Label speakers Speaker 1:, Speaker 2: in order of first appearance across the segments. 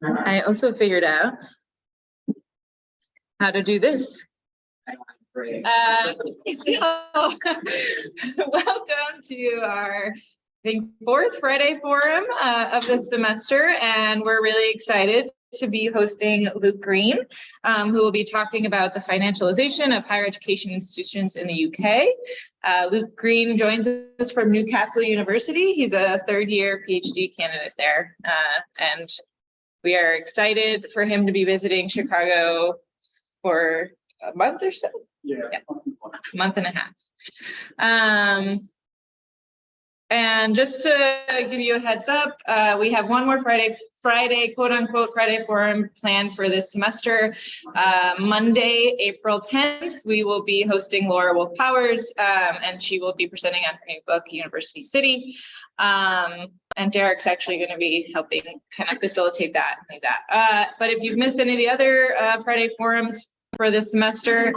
Speaker 1: I also figured out how to do this. Welcome to our, I think, fourth Friday forum of the semester, and we're really excited to be hosting Luke Green, who will be talking about the financialization of higher education institutions in the UK. Luke Green joins us from Newcastle University. He's a third-year PhD candidate there, and we are excited for him to be visiting Chicago for a month or so. Yeah. Month and a half. And just to give you a heads up, we have one more Friday, quote unquote, Friday forum planned for this semester. Monday, April 10th, we will be hosting Laura Wolf Powers, and she will be presenting on her new book, University City. And Derek's actually going to be helping kind of facilitate that. But if you've missed any of the other Friday forums for this semester,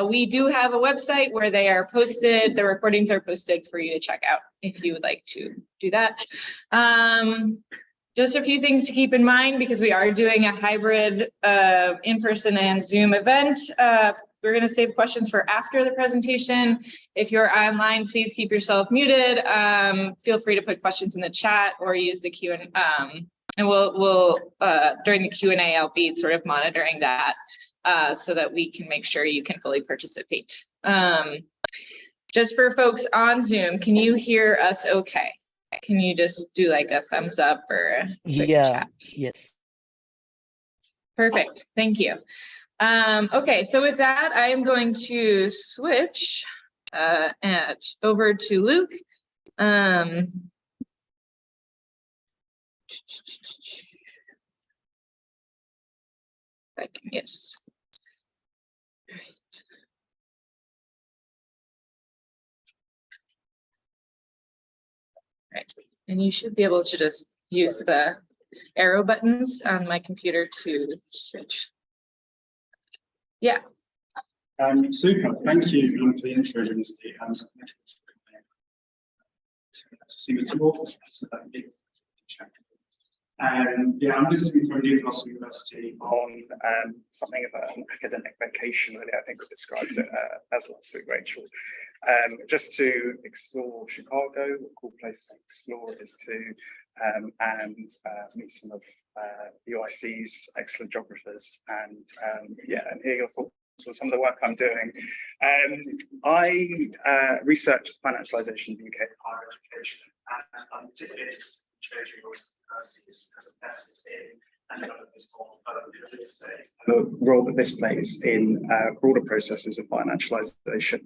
Speaker 1: we do have a website where they are posted. The recordings are posted for you to check out if you would like to do that. Just a few things to keep in mind, because we are doing a hybrid in-person and Zoom event. We're going to save questions for after the presentation. If you're online, please keep yourself muted. Feel free to put questions in the chat or use the Q&A. And we'll during the Q&A, I'll be sort of monitoring that. So that we can make sure you can fully participate. Just for folks on Zoom, can you hear us okay? Can you just do like a thumbs up or a quick chat?
Speaker 2: Yes.
Speaker 1: Perfect, thank you. Okay, so with that, I am going to switch over to Luke. Yes. Right, and you should be able to just use the arrow buttons on my computer to switch. Yeah.
Speaker 3: Super, thank you for the intro, Lindsay. To see me talk. Yeah, I'm visiting from Newcastle University on something of an academic vacation, really. I think we described it as last week, Rachel. Just to explore Chicago. A cool place to explore is to meet some of UIC's excellent geographers and and hear your thoughts on some of the work I'm doing. I researched financialization of UK higher education, and I'm particularly interested in changing universities as a basis in and the role that this plays in broader processes of financialization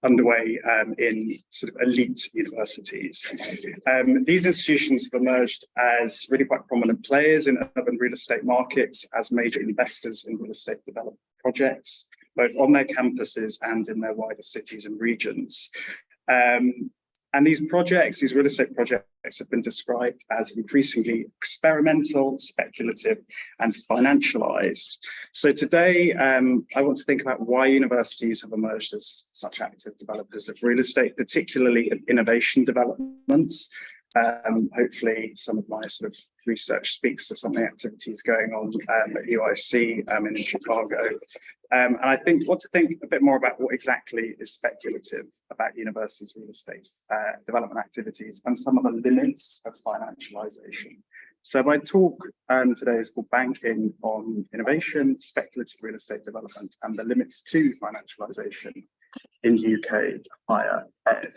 Speaker 3: underway in sort of elite universities. These institutions have emerged as really quite prominent players in urban real estate markets, as major investors in real estate development projects, both on their campuses and in their wider cities and regions. And these projects, these real estate projects, have been described as increasingly experimental, speculative, and financialized. So today, I want to think about why universities have emerged as such active developers of real estate, particularly in innovation developments. Hopefully, some of my sort of research speaks to some of the activities going on at UIC in Chicago. And I want to think a bit more about what exactly is speculative about universities' real estate development activities and some of the limits of financialization. So my talk today is called Banking on Innovation, Speculative Real Estate Development and the Limits to Financialization in UK Higher Ed.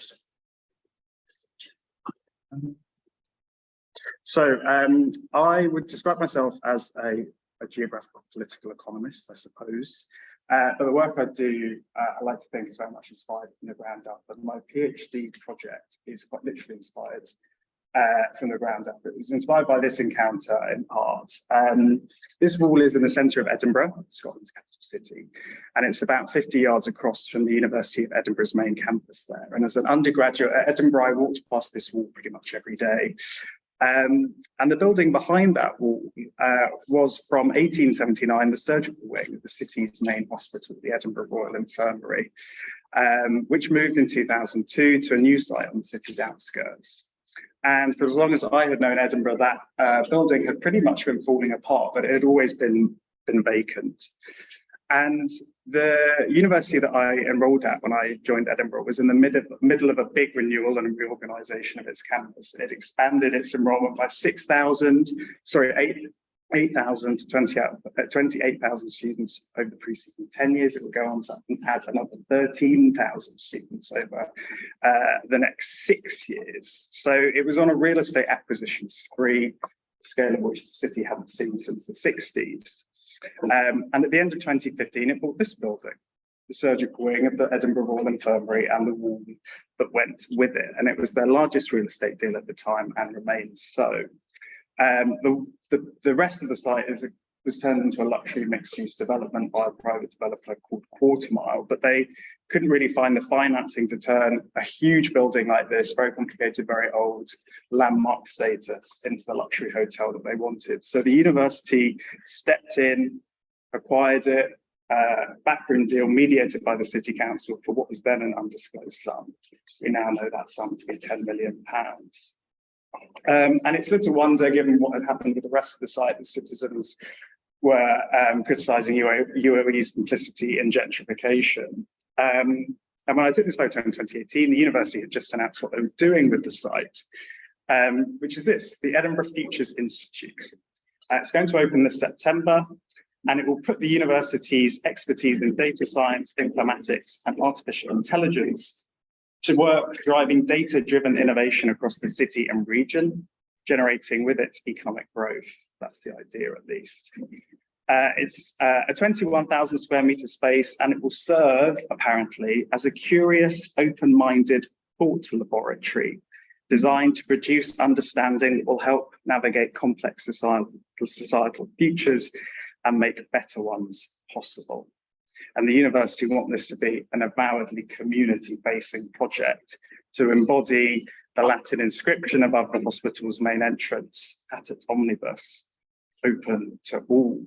Speaker 3: So I would describe myself as a geographical political economist, I suppose. But the work I do, I like to think is very much inspired from the ground up. And my PhD project is quite literally inspired from the ground up. It was inspired by this encounter in part. This wall is in the centre of Edinburgh, Scotland's capital city, and it's about 50 yards across from the University of Edinburgh's main campus there. And as an undergraduate at Edinburgh, I walked past this wall pretty much every day. And the building behind that wall was from 1879, the surgical wing of the city's main hospital, the Edinburgh Royal Infirmary, which moved in 2002 to a new site on the city's outskirts. And for as long as I had known Edinburgh, that building had pretty much been falling apart, but it had always been vacant. And the university that I enrolled at when I joined Edinburgh was in the middle of a big renewal and reorganisation of its campus. It expanded its enrolment by 8,000 to 28,000 students over the preceding 10 years. It will go on to add another 13,000 students over the next 6 years. So it was on a real estate acquisition spree, scale of which the city hadn't seen since the 60s. And at the end of 2015, it bought this building, the surgical wing of the Edinburgh Royal Infirmary and the wall that went with it. And it was their largest real estate deal at the time and remains so. The rest of the site was turned into a luxury mixed-use development by a private developer called Quartermile, but they couldn't really find the financing to turn a huge building like this, very complicated, very old, landmark status, into the luxury hotel that they wanted. So the university stepped in, acquired it, backroom deal mediated by the city council for what was then an undisclosed sum. We now know that sum to be £10 million. And it's little wonder, given what had happened with the rest of the site, that citizens were criticising UAE's complicity in gentrification. And when I took this photo in 2018, the university had just announced what they were doing with the site, which is this, the Edinburgh Futures Institute. It's going to open this September, and it will put the university's expertise in data science, informatics, and artificial intelligence to work driving data-driven innovation across the city and region, generating with it economic growth. That's the idea, at least. It's a 21,000 square metre space, and it will serve, apparently, as a curious, open-minded thought laboratory designed to produce understanding that will help navigate complex societal futures and make better ones possible. And the university want this to be an avowedly community-facing project to embody the Latin inscription above the hospital's main entrance at its omnibus, open to all.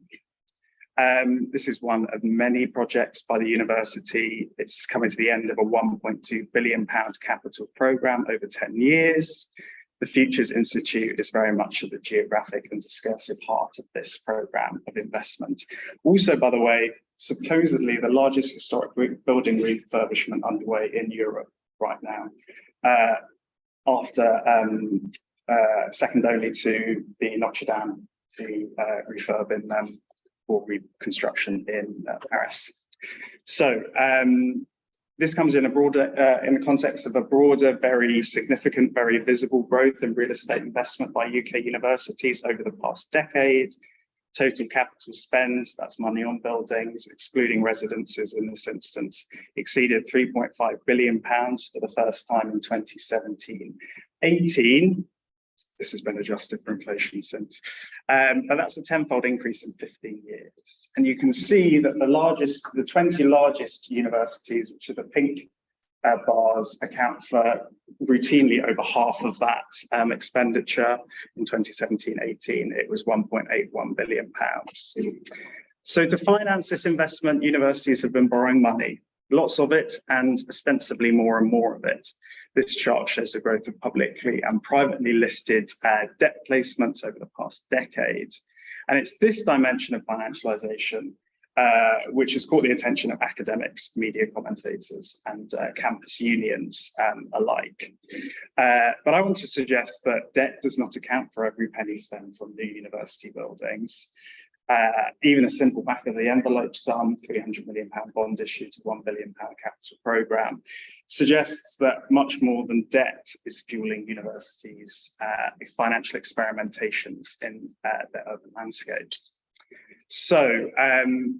Speaker 3: This is one of many projects by the university. It's coming to the end of a £1.2 billion capital programme over 10 years. The Futures Institute is very much at the geographic and discursive heart of this programme of investment. Also, by the way, supposedly the largest historic building refurbishment underway in Europe right now, after second only to the Notre Dame, the refurb in or reconstruction in Paris. So this comes in a broader, in the context of a broader, very significant, very visible growth in real estate investment by UK universities over the past decade. Total capital spend, that's money on buildings, excluding residences in this instance, exceeded £3.5 billion for the first time in 2017-18. This has been adjusted for inflation since. But that's a tenfold increase in 15 years. And you can see that the 20 largest universities, which are the pink bars, account for routinely over half of that expenditure. In 2017-18, it was £1.81 billion. So to finance this investment, universities have been borrowing money, lots of it, and ostensibly more and more of it. This chart shows the growth of publicly and privately listed debt placements over the past decade. And it's this dimension of financialization which has caught the attention of academics, media commentators, and campus unions alike. But I want to suggest that debt does not account for every penny spent on new university buildings. Even a simple back of the envelope sum, £300 million bond issue to £1 billion capital programme, suggests that much more than debt is fueling universities' financial experimentations in their urban landscapes. So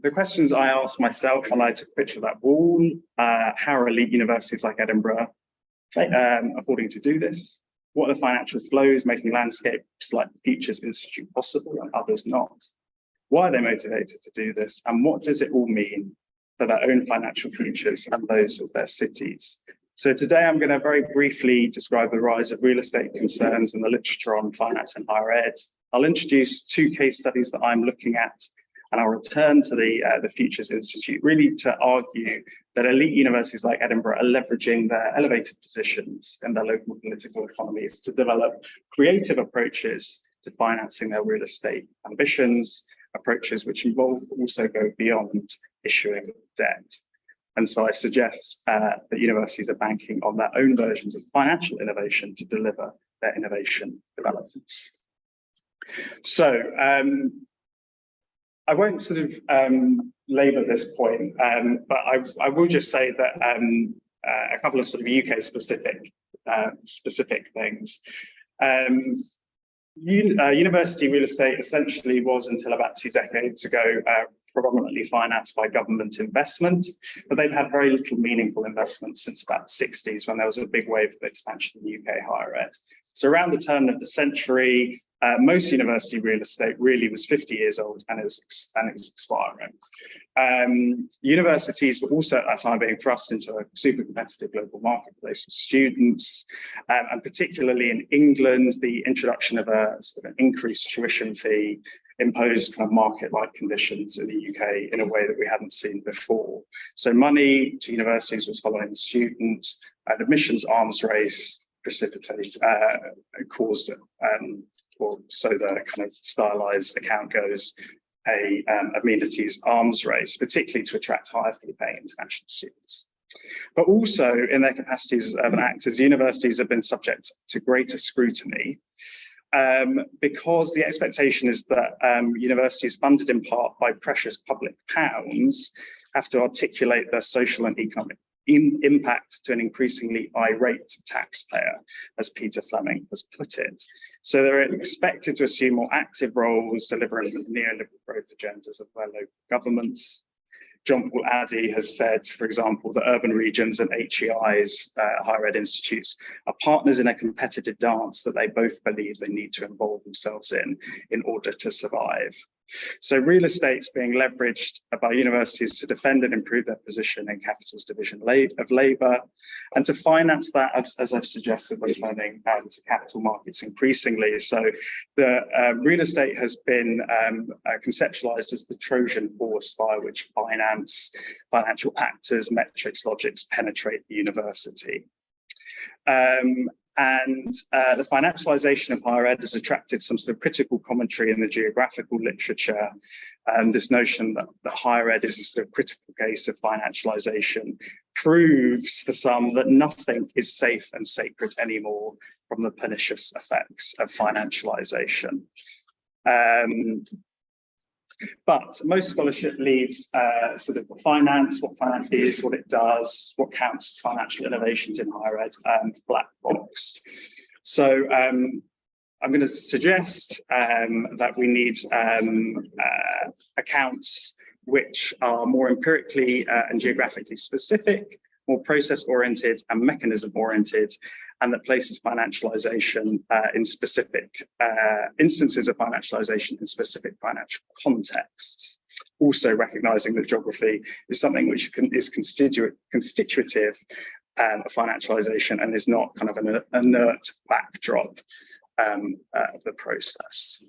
Speaker 3: the questions I asked myself when I took a picture of that wall, how are elite universities like Edinburgh affording to do this? What are the financial flows making landscapes like the Futures Institute possible and others not? Why are they motivated to do this? And what does it all mean for their own financial futures and those of their cities? So today I'm going to very briefly describe the rise of real estate concerns and the literature on finance and higher ed. I'll introduce two case studies that I'm looking at And I'll return to the Futures Institute really to argue that elite universities like Edinburgh are leveraging their elevated positions in their local political economies to develop creative approaches to financing their real estate ambitions, approaches which involve also go beyond issuing debt. And so I suggest that universities are banking on their own versions of financial innovation to deliver their innovation developments. So I won't sort of labour this point, but I will just say that a couple of sort of UK specific things. University real estate essentially was, until about 2 decades ago, predominantly financed by government investment, but they've had very little meaningful investment since about the 60s, when there was a big wave of expansion in UK higher ed. So around the turn of the century, most university real estate really was 50 years old, and it was expiring. Universities were also at that time being thrust into a super competitive global marketplace with students, and particularly in England, the introduction of a sort of an increased tuition fee imposed kind of market-like conditions in the UK in a way that we hadn't seen before. So money to universities was following students, and admissions arms race caused, or so the kind of stylized account goes, a amenities arms race, particularly to attract higher fee paying international students. But also in their capacities as urban actors, universities have been subject to greater scrutiny, because the expectation is that universities funded in part by precious public pounds have to articulate their social and economic impact to an increasingly irate taxpayer, as Peter Fleming has put it. So they're expected to assume more active roles, delivering the neoliberal growth agendas of their local governments. John Paul Addy has said, for example, that urban regions and HEIs, higher ed institutes, are partners in a competitive dance that they both believe they need to involve themselves in order to survive. So real estate's being leveraged by universities to defend and improve their position in capital's division of labour, and to finance that, as I've suggested, by turning to capital markets increasingly. So the real estate has been conceptualised as the Trojan horse via which financial actors, metrics, logics penetrate the university. The financialization of higher ed has attracted some sort of critical commentary in the geographical literature. This notion that higher ed is a sort of critical case of financialization proves for some that nothing is safe and sacred anymore from the pernicious effects of financialization. But most scholarship leaves sort of what finance is, what it does, what counts as financial innovations in higher ed, black box. So I'm going to suggest that we need accounts which are more empirically and geographically specific, more process-oriented and mechanism-oriented, and that places financialization in specific instances of financialization in specific financial contexts. Also recognizing that geography is something which is constitutive of financialization and is not kind of an inert backdrop of the process.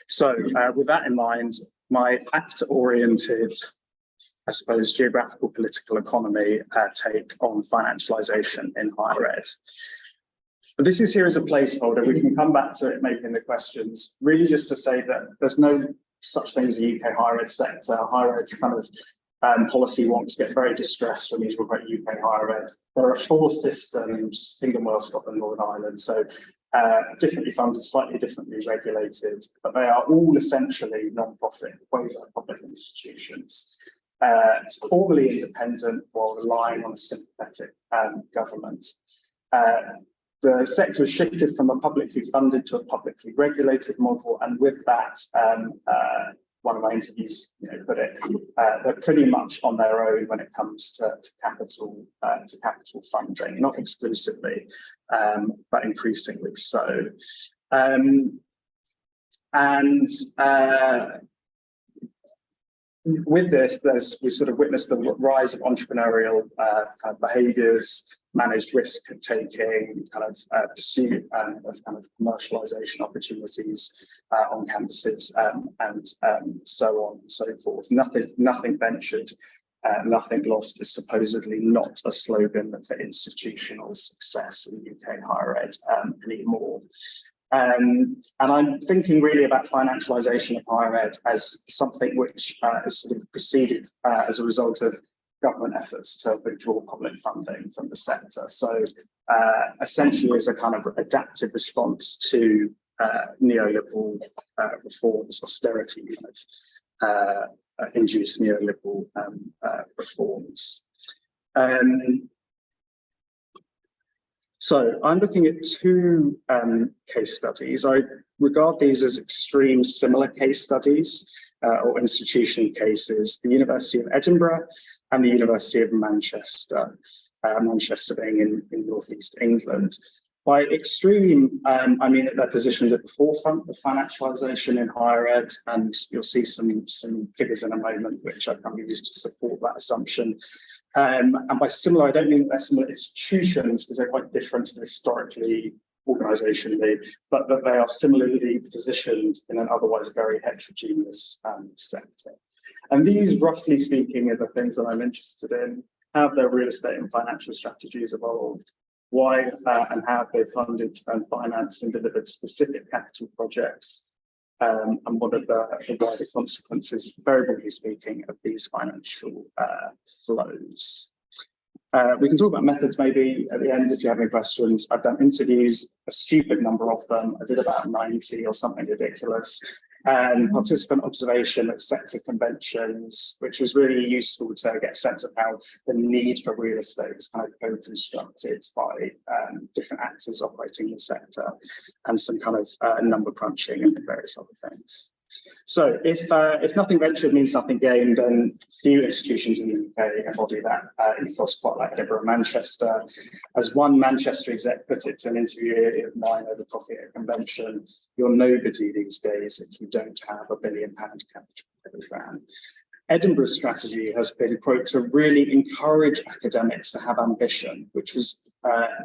Speaker 3: So with that in mind, my fact-oriented, I suppose, geographical political economy take on financialization in higher ed. But this is here as a placeholder. We can come back to it maybe in the questions, really just to say that there's no such thing as a UK higher ed sector. Higher ed kind of policy wonks get very distressed when you talk about UK higher ed. There are 4 systems, England, Wales, Scotland, Northern Ireland, so differently funded, slightly differently regulated, but they are all essentially non-profit, quasi-public institutions. Formally independent while relying on a sympathetic government. The sector has shifted from a publicly funded to a publicly regulated model, and with that, one of my interviews put it, they're pretty much on their own when it comes to capital funding, not exclusively, but increasingly so. with this, we've sort of witnessed the rise of entrepreneurial kind of behaviours, managed risk taking, kind of pursuit of kind of commercialisation opportunities on campuses, and so on and so forth. Nothing ventured, nothing lost is supposedly not a slogan for institutional success in UK higher ed anymore. And I'm thinking really about financialisation of higher ed as something which is sort of proceeded as a result of government efforts to withdraw public funding from the sector. So essentially as a kind of adaptive response to neoliberal reforms, austerity induced neoliberal reforms. So I'm looking at two case studies. I regard these as extreme similar case studies or institution cases, the University of Edinburgh and the University of Manchester, Manchester being in northeast England. By extreme, I mean that they're positioned at the forefront of financialisation in higher ed, and you'll see some figures in a moment which I can use to support that assumption. And by similar, I don't mean that they're similar institutions, because they're quite different historically, organisationally, but that they are similarly positioned in an otherwise very heterogeneous sector. And these, roughly speaking, are the things that I'm interested in. How have their real estate and financial strategies evolved? Why and how have they funded and financed and delivered specific capital projects? And what are the wider consequences, very broadly speaking, of these financial flows? We can talk about methods maybe at the end if you have any questions. I've done interviews, a stupid number of them. I did about 90 or something ridiculous. Participant observation at sector conventions, which was really useful to get a sense of how the need for real estate is kind of co-constructed by different actors operating in the sector, and some kind of number crunching and various other things. So if nothing ventured means nothing gained, then few institutions in the UK embody that ethos quite like Edinburgh and Manchester. As one Manchester exec put it to an interview of mine over coffee at a convention, you're nobody these days if you don't have £1 billion capital programme. Edinburgh's strategy has been, quote, to really encourage academics to have ambition, which was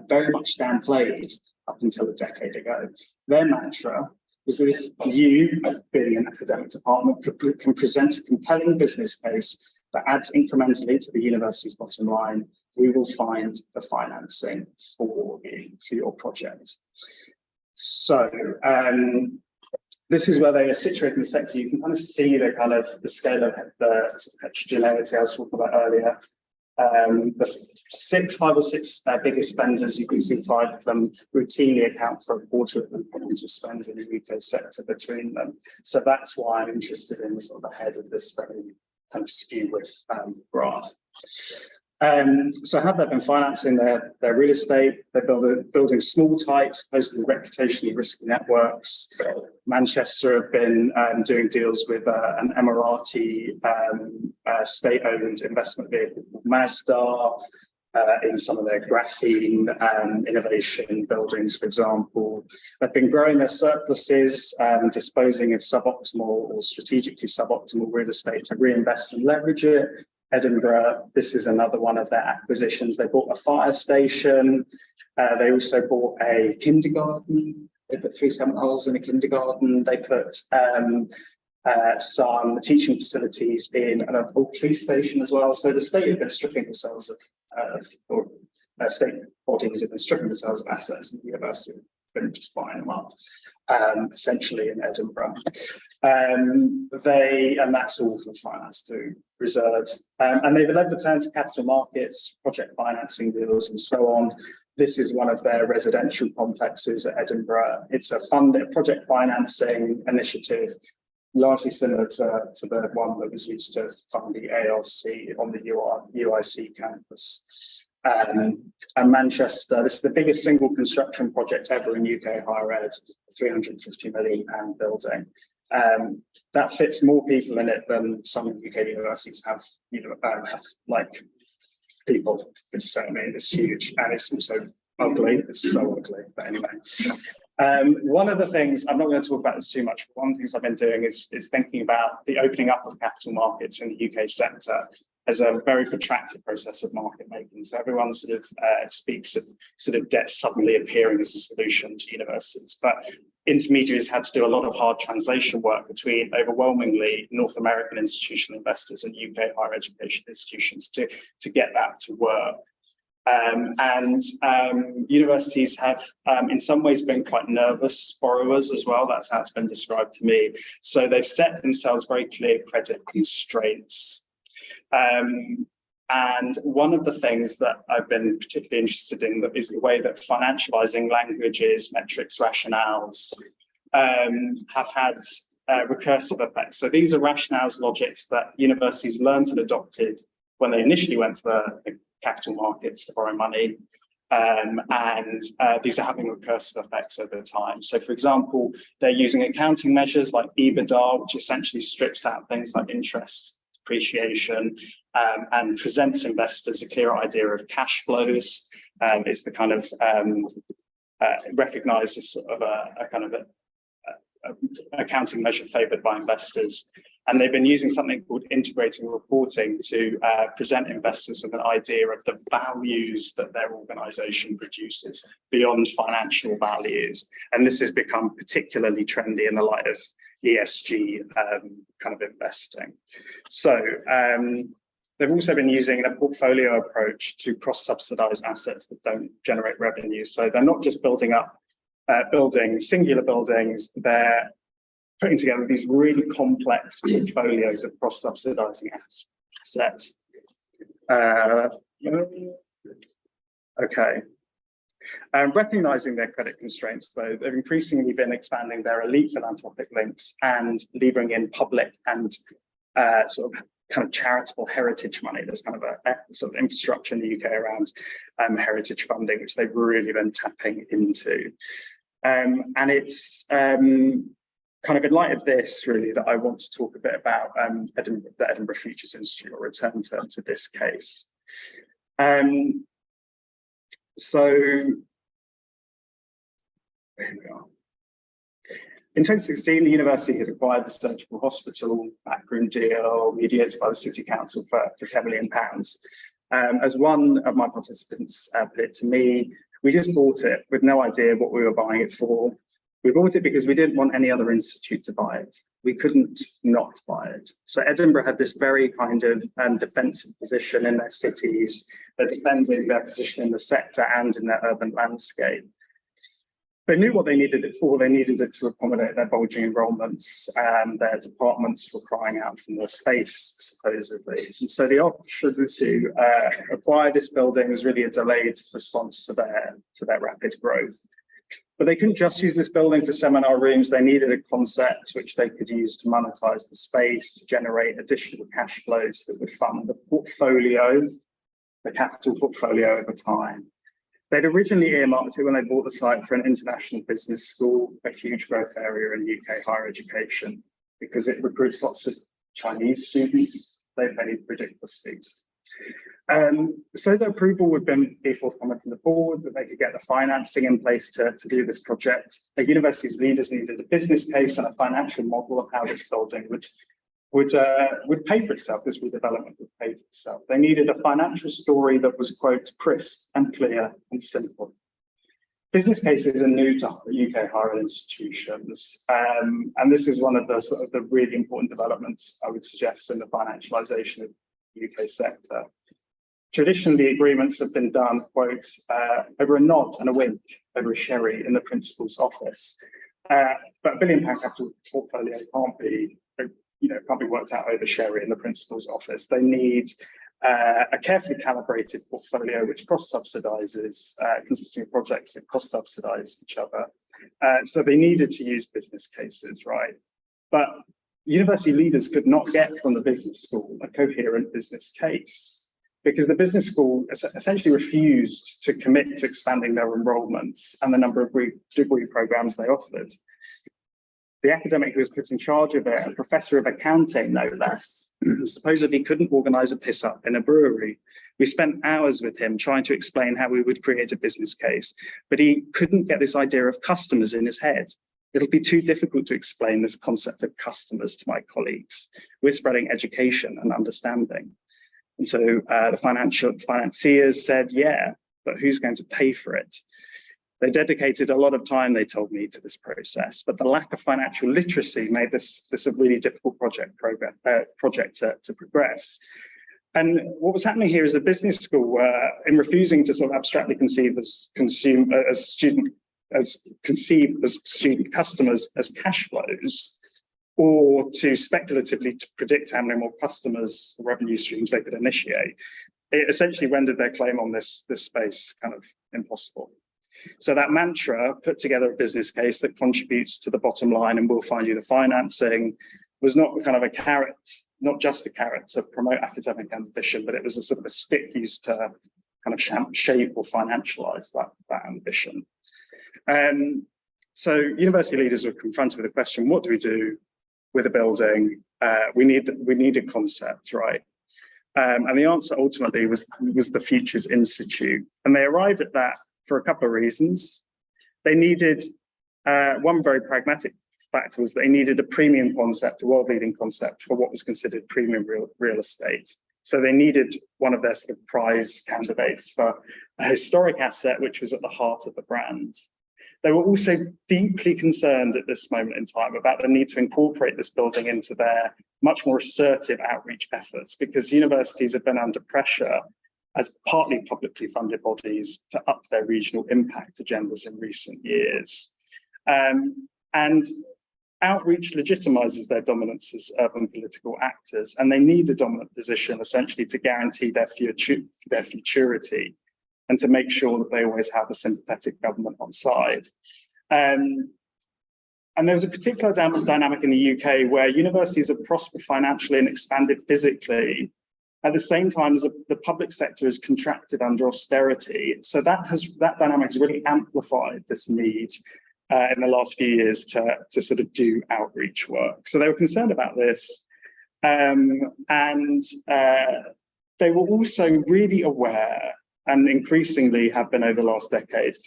Speaker 3: very much downplayed up until a decade ago. Their mantra was that if you, being an academic department, can present a compelling business case that adds incrementally to the university's bottom line, we will find the financing for you, for your project. So this is where they are situated in the sector. You can kind of see the scale of the heterogeneity I was talking about earlier. The 5 or 6 biggest spenders, you can see 5 of them routinely account for a quarter of the spend in the UK sector between them. So that's why I'm interested in sort of the head of this very kind of skew with graph. So have they been financing their real estate? They're building small, tight, supposedly reputationally risky networks. Manchester have been doing deals with an Emirati state-owned investment vehicle called Masdar in some of their graphene innovation buildings, for example. They've been growing their surpluses, disposing of suboptimal or strategically suboptimal real estate to reinvest and leverage it. Edinburgh, this is another one of their acquisitions. They bought a fire station. They also bought a kindergarten. They put 3 7-holes in a kindergarten. They put some teaching facilities in an old police station as well. So the state have been stripping themselves or state bodies have been stripping themselves of assets, and the university have been just buying them up, essentially in Edinburgh. And that's all from finance to reserves. And they've led the turn to capital markets, project financing deals, and so on. This is one of their residential complexes at Edinburgh. It's a project financing initiative, largely similar to the one that was used to fund the ARC on the UIC campus. And Manchester, this is the biggest single construction project ever in UK higher ed, £350 million building. That fits more people in it than some UK universities have, like people. It's huge, and it's also ugly. It's so ugly, but anyway. One of the things, I'm not going to talk about this too much, but one of the things I've been doing is thinking about the opening up of capital markets in the UK sector as a very protracted process of market making. So everyone sort of speaks of sort of debt suddenly appearing as a solution to universities, but intermediaries had to do a lot of hard translation work between overwhelmingly North American institutional investors and UK higher education institutions to get that to work. Universities have in some ways been quite nervous borrowers as well. That's how it's been described to me. So they've set themselves very clear credit constraints. And one of the things that I've been particularly interested in is the way that financializing languages, metrics, rationales have had recursive effects. So these are rationales, logics that universities learned and adopted when they initially went to the capital markets to borrow money. These are having recursive effects over time. So for example, they're using accounting measures like EBITDA, which essentially strips out things like interest, depreciation, and presents investors a clear idea of cash flows. It's the kind of recognized as sort of a kind of a accounting measure favored by investors. And they've been using something called integrating reporting to present investors with an idea of the values that their organization produces beyond financial values. And this has become particularly trendy in the light of ESG kind of investing. So they've also been using a portfolio approach to cross-subsidize assets that don't generate revenue. So they're not just building up singular buildings, they're putting together these really complex portfolios of cross-subsidizing assets. Okay. Recognizing their credit constraints, though, they've increasingly been expanding their elite philanthropic links and levering in public and sort of kind of charitable heritage money. There's kind of a sort of infrastructure in the UK around heritage funding, which they've really been tapping into. And it's kind of in light of this, really, that I want to talk a bit about the Edinburgh Futures Institute, or return to this case. So here we are. In 2016, the university had acquired the surgical hospital, backroom deal mediated by the City Council for £10 million. As one of my participants put it to me, we just bought it with no idea what we were buying it for. We bought it because we didn't want any other institute to buy it. We couldn't not buy it. So Edinburgh had this very kind of defensive position in their cities. They're defending their position in the sector and in their urban landscape. They knew what they needed it for. They needed it to accommodate their bulging enrollments. Their departments were crying out for more space, supposedly. And so the option to acquire this building was really a delayed response to their rapid growth. But they couldn't just use this building for seminar rooms. They needed a concept which they could use to monetize the space, to generate additional cash flows that would fund the portfolio, the capital portfolio over time. They'd originally earmarked it when they bought the site for an international business school, a huge growth area in UK higher education, because it recruits lots of Chinese students. They pay ridiculous fees. So the approval would be forthcoming from the board, that they could get the financing in place to do this project. The university's leaders needed a business case and a financial model of how this building would pay for itself, this redevelopment would pay for itself. They needed a financial story that was, quote, crisp and clear and simple. Business cases are new to UK higher institutions, and this is one of the sort of the really important developments I would suggest in the financialization of the UK sector. Traditionally, agreements have been done, quote, over a nod and a wink, over a sherry in the principal's office. But £1 billion capital portfolio can't be worked out over sherry in the principal's office. They need a carefully calibrated portfolio which cross-subsidizes, consisting of projects that cross-subsidize each other. So they needed to use business cases, right? But university leaders could not get from the business school a coherent business case, because the business school essentially refused to commit to expanding their enrollments and the number of degree programs they offered. The academic who was put in charge of it, a professor of accounting, no less, supposedly couldn't organise a piss up in a brewery. We spent hours with him trying to explain how we would create a business case, but he couldn't get this idea of customers in his head. It'll be too difficult to explain this concept of customers to my colleagues. We're spreading education and understanding. And so the financiers said, yeah, but who's going to pay for it? They dedicated a lot of time, they told me, to this process, but the lack of financial literacy made this a really difficult project to progress. And what was happening here is the business school, in refusing to sort of abstractly conceive student customers as cash flows, or to speculatively to predict how many more customers or revenue streams they could initiate, it essentially rendered their claim on this space kind of impossible. So that mantra, put together a business case that contributes to the bottom line and we'll find you the financing, was not kind of a carrot, not just a carrot to promote academic ambition, but it was a sort of a stick used to kind of shape or financialize that ambition. So university leaders were confronted with the question, what do we do with a building? We need a concept, right? And the answer ultimately was the Futures Institute. And they arrived at that for a couple of reasons. They needed, one very pragmatic factor was they needed a premium concept, a world-leading concept for what was considered premium real estate. So they needed one of their sort of prize candidates for a historic asset, which was at the heart of the brand. They were also deeply concerned at this moment in time about the need to incorporate this building into their much more assertive outreach efforts, because universities have been under pressure as partly publicly funded bodies to up their regional impact agendas in recent years. And outreach legitimizes their dominance as urban political actors, and they need a dominant position essentially to guarantee their futurity and to make sure that they always have a sympathetic government on side. And there was a particular dynamic in the UK where universities have prospered financially and expanded physically at the same time as the public sector has contracted under austerity. So that dynamic has really amplified this need in the last few years to sort of do outreach work. So they were concerned about this. And they were also really aware, and increasingly have been over the last decade,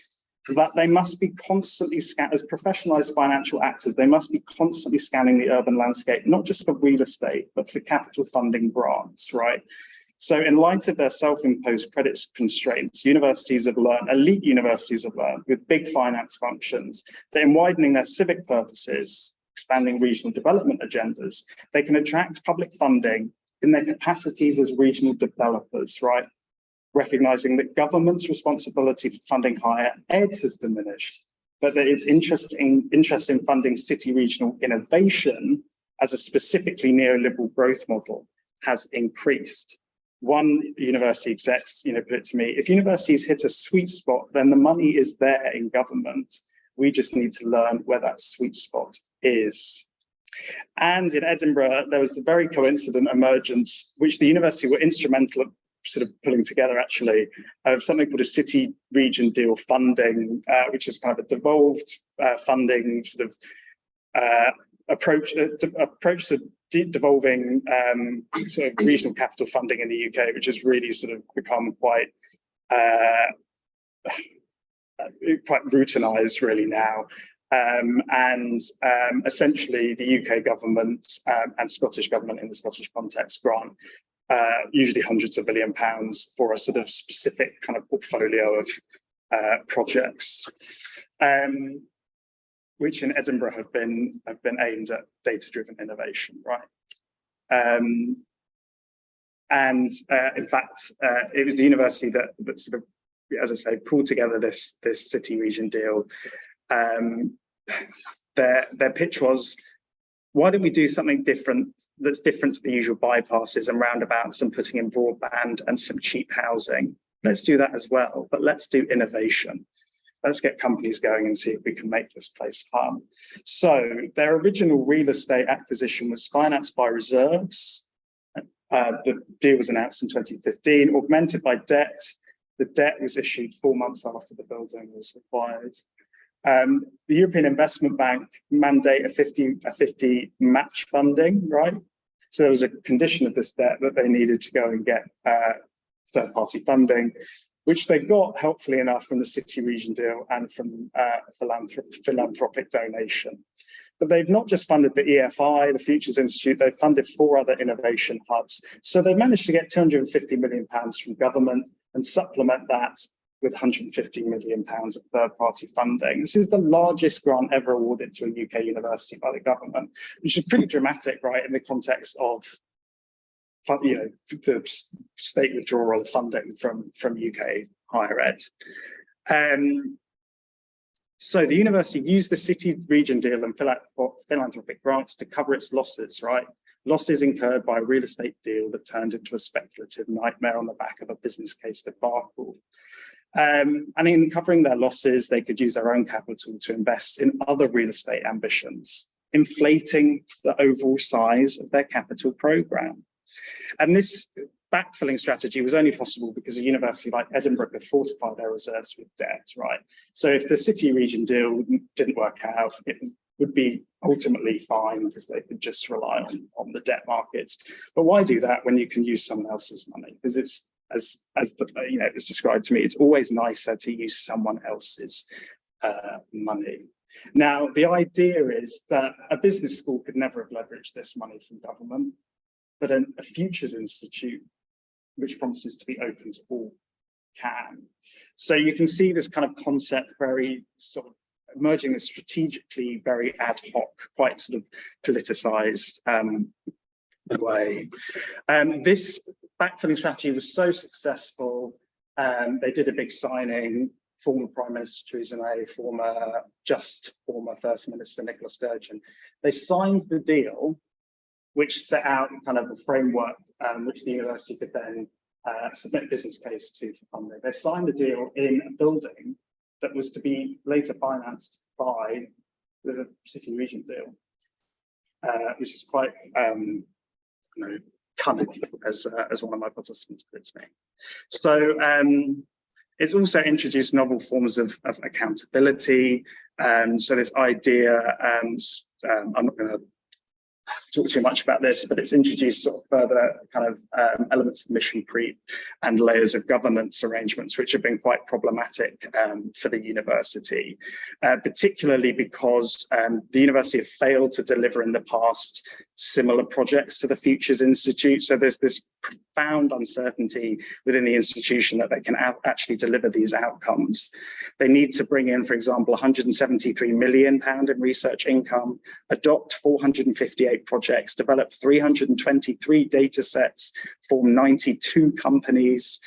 Speaker 3: that they must be constantly as professionalized financial actors, they must be constantly scanning the urban landscape, not just for real estate, but for capital funding grants, right? So in light of their self-imposed credit constraints, elite universities have learned with big finance functions that in widening their civic purposes, expanding regional development agendas, they can attract public funding in their capacities as regional developers, right? Recognizing that government's responsibility for funding higher ed has diminished, but that its interest in funding city regional innovation as a specifically neoliberal growth model has increased. One university execs, put it to me, if universities hit a sweet spot, then the money is there in government. We just need to learn where that sweet spot is. And in Edinburgh, there was the very coincident emergence, which the university were instrumental of sort of pulling together actually, of something called a city region deal funding, which is kind of a devolved funding sort of approach to devolving sort of regional capital funding in the UK, which has really sort of become quite routinized really now. Essentially the UK government and Scottish government in the Scottish context grant usually hundreds of £1 billion for a sort of specific kind of portfolio of projects, which in Edinburgh have been aimed at data-driven innovation, right? In fact, it was the university that sort of, as I say, pulled together this city region deal. Their pitch was, why don't we do something different that's different to the usual bypasses and roundabouts and putting in broadband and some cheap housing? Let's do that as well, but let's do innovation. Let's get companies going and see if we can make this place hum. So their original real estate acquisition was financed by reserves. The deal was announced in 2015, augmented by debt. The debt was issued 4 months after the building was acquired. The European Investment Bank mandate a 50 match funding, right? So there was a condition of this debt that they needed to go and get third-party funding, which they got, helpfully enough, from the City Region deal and from philanthropic donation. But they've not just funded the EFI, the Futures Institute, they've funded 4 other innovation hubs. So they managed to get £250 million from government and supplement that with £150 million of third-party funding. This is the largest grant ever awarded to a UK university by the government, which is pretty dramatic, right, in the context of, you know, the state withdrawal of funding from UK higher ed. So the university used the City Region deal and philanthropic grants to cover its losses, right? Losses incurred by a real estate deal that turned into a speculative nightmare on the back of a business case debacle. And in covering their losses, they could use their own capital to invest in other real estate ambitions, inflating the overall size of their capital program. And this backfilling strategy was only possible because a university like Edinburgh could fortify their reserves with debt, right? So if the City Region deal didn't work out, it would be ultimately fine because they could just rely on the debt markets. But why do that when you can use someone else's money? Because it's, as the, you know, it's described to me, it's always nicer to use someone else's money. Now, the idea is that a business school could never have leveraged this money from government, but a Futures Institute, which promises to be open to all, can. So you can see this kind of concept very sort of emerging as strategically very ad hoc, quite sort of politicized way. This backfilling strategy was so successful, they did a big signing. Former Prime Minister Theresa May, former First Minister Nicola Sturgeon, they signed the deal, which set out kind of a framework which the university could then submit a business case to for funding. They signed the deal in a building that was to be later financed by the City Region deal, which is quite you know, cunning, as one of my participants put it to me. So it's also introduced novel forms of accountability. So this idea, I'm not going to talk too much about this, but it's introduced sort of further kind of elements of mission creep and layers of governance arrangements, which have been quite problematic for the university, particularly because the university have failed to deliver in the past similar projects to the Futures Institute. So there's this profound uncertainty within the institution that they can actually deliver these outcomes. They need to bring in, for example, £173 million in research income, adopt 458 projects, develop 323 data sets, form 92 companies,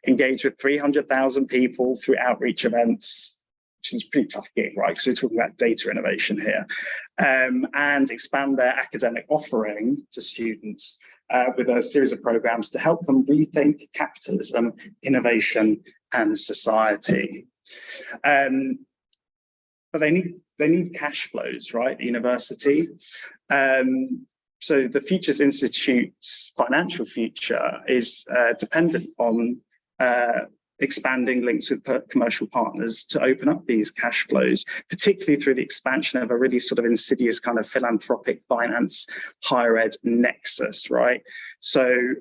Speaker 3: engage with 300,000 people through outreach events, which is a pretty tough gig, right? Because we're talking about data innovation here, and expand their academic offering to students with a series of programs to help them rethink capitalism, innovation, and society. But they need cash flows, right? The university. So the Futures Institute's financial future is dependent on expanding links with commercial partners to open up these cash flows, particularly through the expansion of a really sort of insidious kind of philanthropic finance higher ed nexus, right? So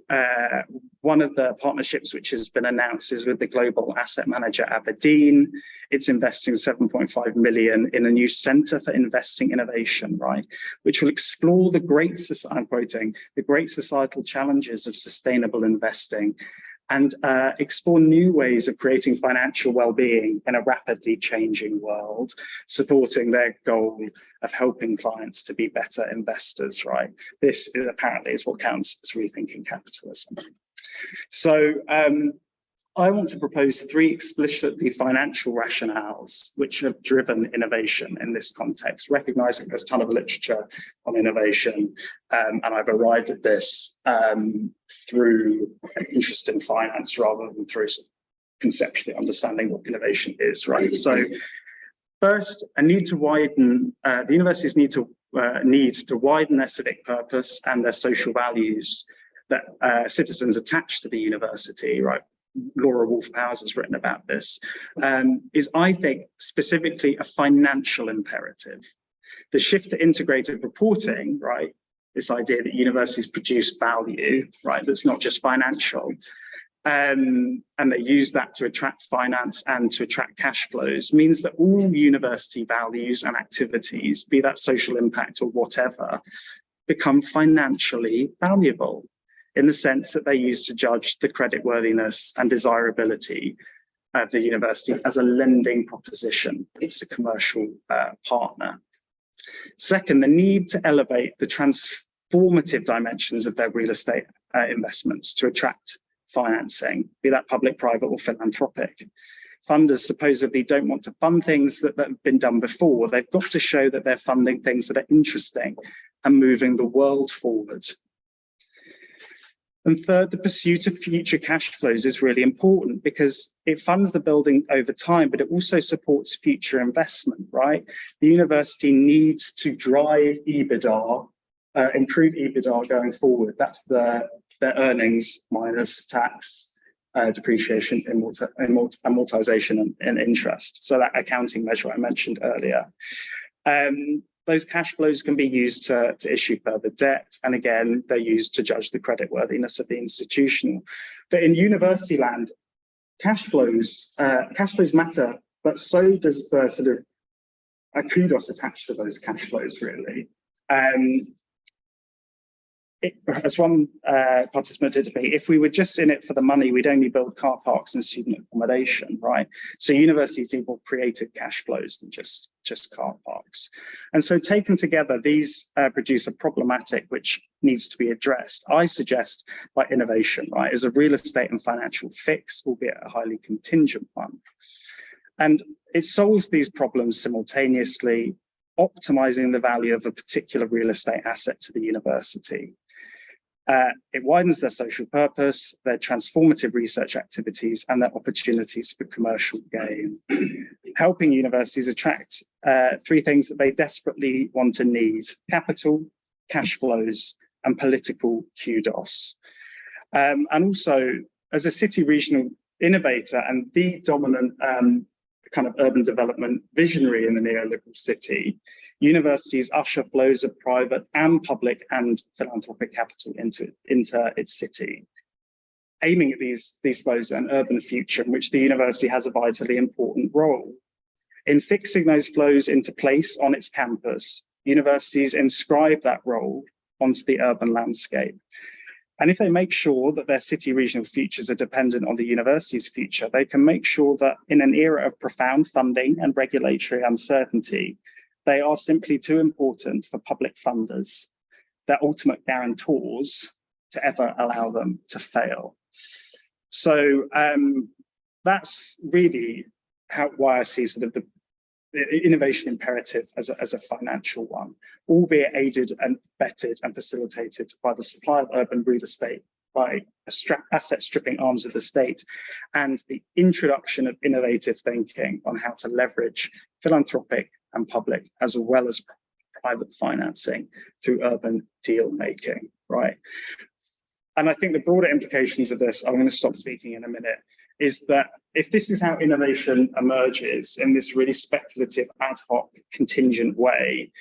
Speaker 3: one of the partnerships which has been announced is with the global asset manager Aberdeen. It's investing 7.5 million in a new centre for investing innovation, right? Which will explore the great, I'm quoting, the great societal challenges of sustainable investing and explore new ways of creating financial well-being in a rapidly changing world, supporting their goal of helping clients to be better investors, right? This is apparently what counts as rethinking capitalism. So I want to propose 3 explicitly financial rationales which have driven innovation in this context, recognizing there's a ton of literature on innovation, and I've arrived at this through an interest in finance rather than through conceptually understanding what innovation is, right? So first, a need to widen, the universities need to widen their civic purpose and their social values that citizens attach to the university, right? Laura Wolf-Powers has written about this, is, I think, specifically a financial imperative. The shift to integrated reporting, right, this idea that universities produce value, right, that's not just financial, and they use that to attract finance and to attract cash flows, means that all university values and activities, be that social impact or whatever, become financially valuable, in the sense that they're used to judge the creditworthiness and desirability of the university as a lending proposition. It's a commercial partner. Second, the need to elevate the transformative dimensions of their real estate investments to attract financing, be that public, private, or philanthropic. Funders supposedly don't want to fund things that have been done before. They've got to show that they're funding things that are interesting and moving the world forward. And third, the pursuit of future cash flows is really important because it funds the building over time, but it also supports future investment, right? The university needs to drive EBITDA, improve EBITDA going forward. That's their earnings minus tax, depreciation, amortization, and interest. So that accounting measure I mentioned earlier. Those cash flows can be used to issue further debt. And again, they're used to judge the creditworthiness of the institution. But in university land, cash flows matter, but so does the sort of a kudos attached to those cash flows, really. As one participant did to me, if we were just in it for the money, we'd only build car parks and student accommodation, right? So universities need more creative cash flows than just car parks. And so taken together, these produce a problematic which needs to be addressed. I suggest by innovation, right, as a real estate and financial fix, albeit a highly contingent one. And it solves these problems simultaneously, optimizing the value of a particular real estate asset to the university. It widens their social purpose, their transformative research activities, and their opportunities for commercial gain, helping universities attract three things that they desperately want and need: capital, cash flows, and political kudos. And also, as a city regional innovator and the dominant kind of urban development visionary in the neoliberal city, universities usher flows of private and public and philanthropic capital into its city, aiming at these flows an urban future in which the university has a vitally important role. In fixing those flows into place on its campus, universities inscribe that role onto the urban landscape. And if they make sure that their city regional futures are dependent on the university's future, they can make sure that in an era of profound funding and regulatory uncertainty, they are simply too important for public funders, their ultimate guarantors, to ever allow them to fail. So that's really why I see sort of the innovation imperative as a financial one, albeit aided and vetted and facilitated by the supply of urban real estate, by asset stripping arms of the state, and the introduction of innovative thinking on how to leverage philanthropic and public as well as private financing through urban deal making, right? And I think the broader implications of this, I'm going to stop speaking in a minute, is that if this is how innovation emerges in this really speculative, ad hoc, contingent way,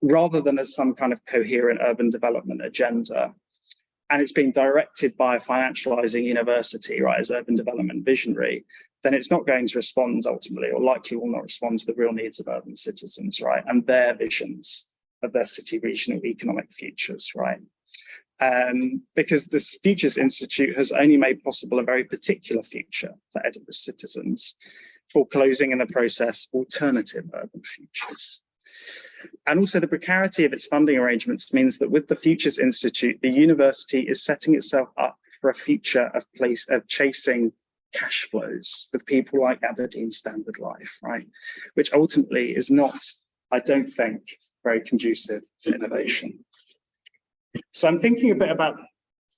Speaker 3: rather than as some kind of coherent urban development agenda, and it's being directed by a financializing university, right, as urban development visionary, then it's not going to respond ultimately, or likely will not respond to the real needs of urban citizens, right, and their visions of their city regional economic futures, right? Because this Futures Institute has only made possible a very particular future for Edinburgh citizens, foreclosing in the process alternative urban futures. And also the precarity of its funding arrangements means that with the Futures Institute, the university is setting itself up for a future of chasing cash flows with people like Aberdeen Standard Life, right? Which ultimately is not, I don't think, very conducive to innovation. So I'm thinking a bit about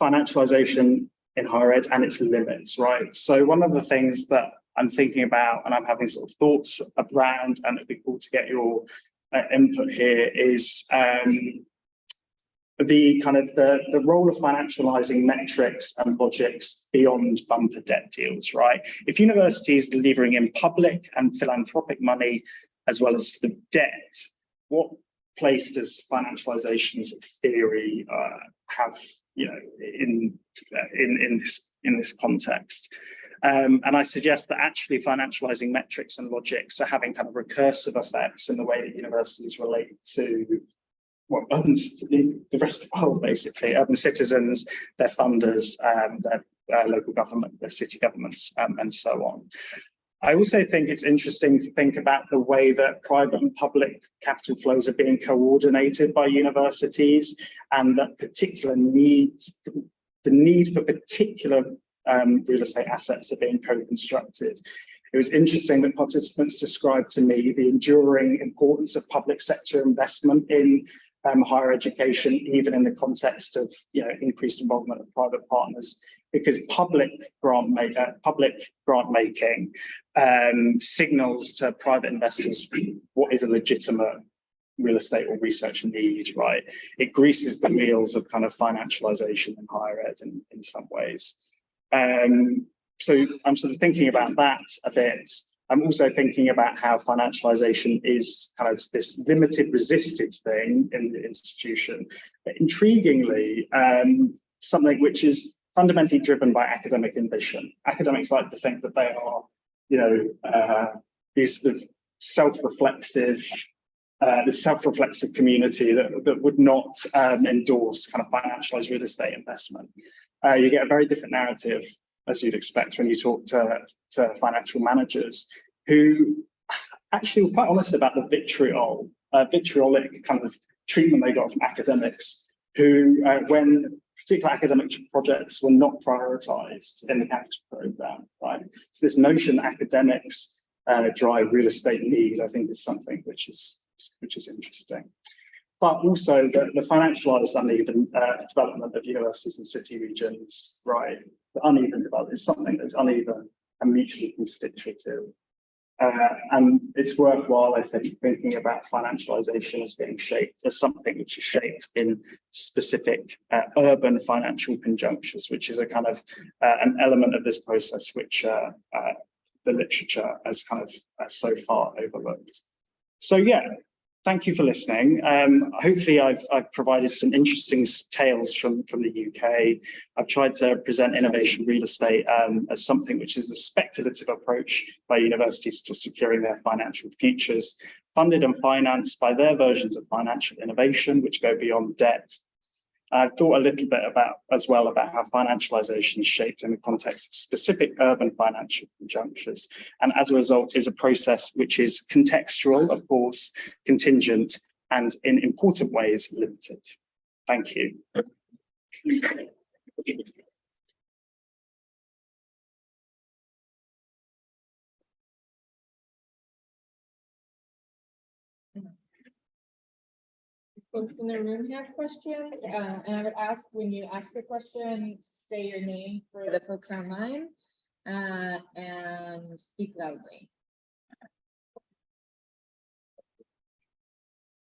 Speaker 3: financialization in higher ed and its limits, right? So one of the things that I'm thinking about and I'm having sort of thoughts around, and it'd be cool to get your input here, is the kind of the role of financializing metrics and logics beyond bumper debt deals, right? If universities are delivering in public and philanthropic money as well as the debt, what place does financialization's theory have, you know, in this context? And I suggest that actually financializing metrics and logics are having kind of recursive effects in the way that universities relate to, well, the rest of the world, basically, urban citizens, their funders, their local government, their city governments, and so on. I also think it's interesting to think about the way that private and public capital flows are being coordinated by universities, and that the need for particular real estate assets are being co-constructed. It was interesting that participants described to me the enduring importance of public sector investment in higher education, even in the context of, you know, increased involvement of private partners, because public grant making signals to private investors what is a legitimate real estate or research need, right? It greases the wheels of kind of financialization in higher ed in some ways. So I'm sort of thinking about that a bit. I'm also thinking about how financialization is kind of this limited, resisted thing in the institution, but intriguingly, something which is fundamentally driven by academic ambition. Academics like to think that they are, you know, these sort of self-reflexive community that would not endorse kind of financialized real estate investment. You get a very different narrative, as you'd expect, when you talk to financial managers who actually were quite honest about the vitriolic kind of treatment they got from academics, who, when particular academic projects were not prioritized in the capital program, right? So this notion that academics drive real estate need, I think, is something which is interesting. But also the financialized uneven development of universities and city regions, right? The uneven development is something that's uneven and mutually constitutive. And it's worthwhile, I think, thinking about financialization as being shaped as something which is shaped in specific urban financial conjunctures, which is a kind of an element of this process which the literature has kind of so far overlooked. So yeah. Thank you for listening. Hopefully I've provided some interesting tales from the UK. I've tried to present innovation real estate as something which is the speculative approach by universities to securing their financial futures, funded and financed by their versions of financial innovation, which go beyond debt. I've thought a little bit about how financialization is shaped in the context of specific urban financial conjunctures, and as a result is a process which is contextual, of course, contingent, and in important ways limited. Thank you.
Speaker 1: Folks in the room have questions, and I would ask, when you ask a question, say your name for the folks online, and speak loudly.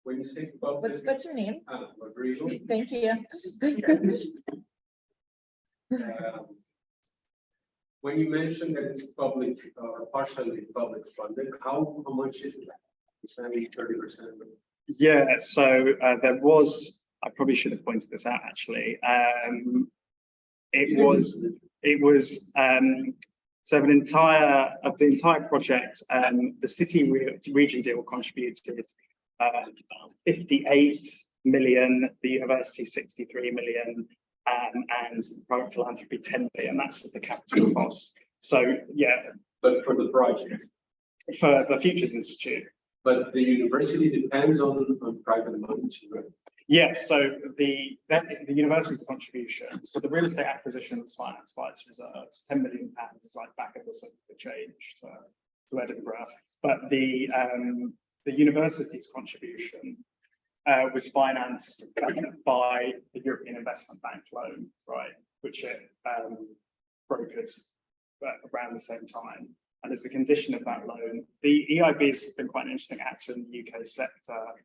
Speaker 2: When you say public,
Speaker 1: What's your name?
Speaker 2: Rodrigo.
Speaker 1: Thank you.
Speaker 2: When you mention that it's public or partially public funded, how much is it? 70, 30%?
Speaker 3: Yeah, so there was, I probably should have pointed this out actually. It was so the entire project, the city region deal contributed 58 million, the university 63 million, and private philanthropy 10 million. That's the capital cost. So yeah.
Speaker 2: But for the project?
Speaker 3: For the Futures Institute.
Speaker 2: But the university depends on private money too, right?
Speaker 3: Yes, so the university's contribution, so the real estate acquisition was financed by its reserves. £10 million is like back of the change to Edinburgh. But the university's contribution was financed by the European Investment Bank loan, right, which it brokered around the same time. And as a condition of that loan, the EIB has been quite an interesting actor in the UK sector.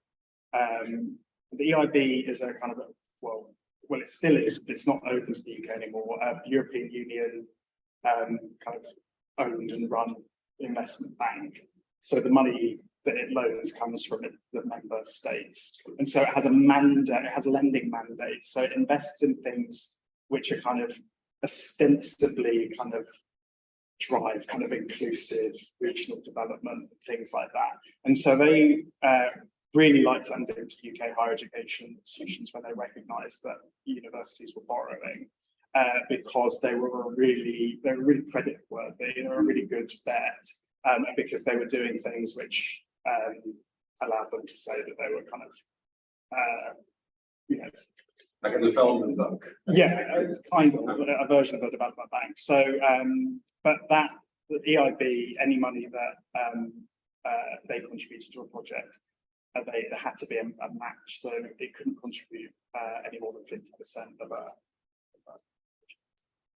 Speaker 3: The EIB is a kind of well, it still is, but it's not open to the UK anymore. European Union kind of owned and run investment bank. So the money that it loans comes from the member states. And so it has a mandate, it has a lending mandate. So it invests in things which are kind of ostensibly kind of drive kind of inclusive regional development, things like that. And so they really like to lend into UK higher education institutions when they recognised that universities were borrowing because they were really credit worthy, they were a really good bet, because they were doing things which allowed them to say that they were kind of
Speaker 2: like a development bank.
Speaker 3: Yeah, kind of a version of a development bank. So, but that the EIB, any money that they contributed to a project, they had to be a match. So it couldn't contribute any more than 50% of a.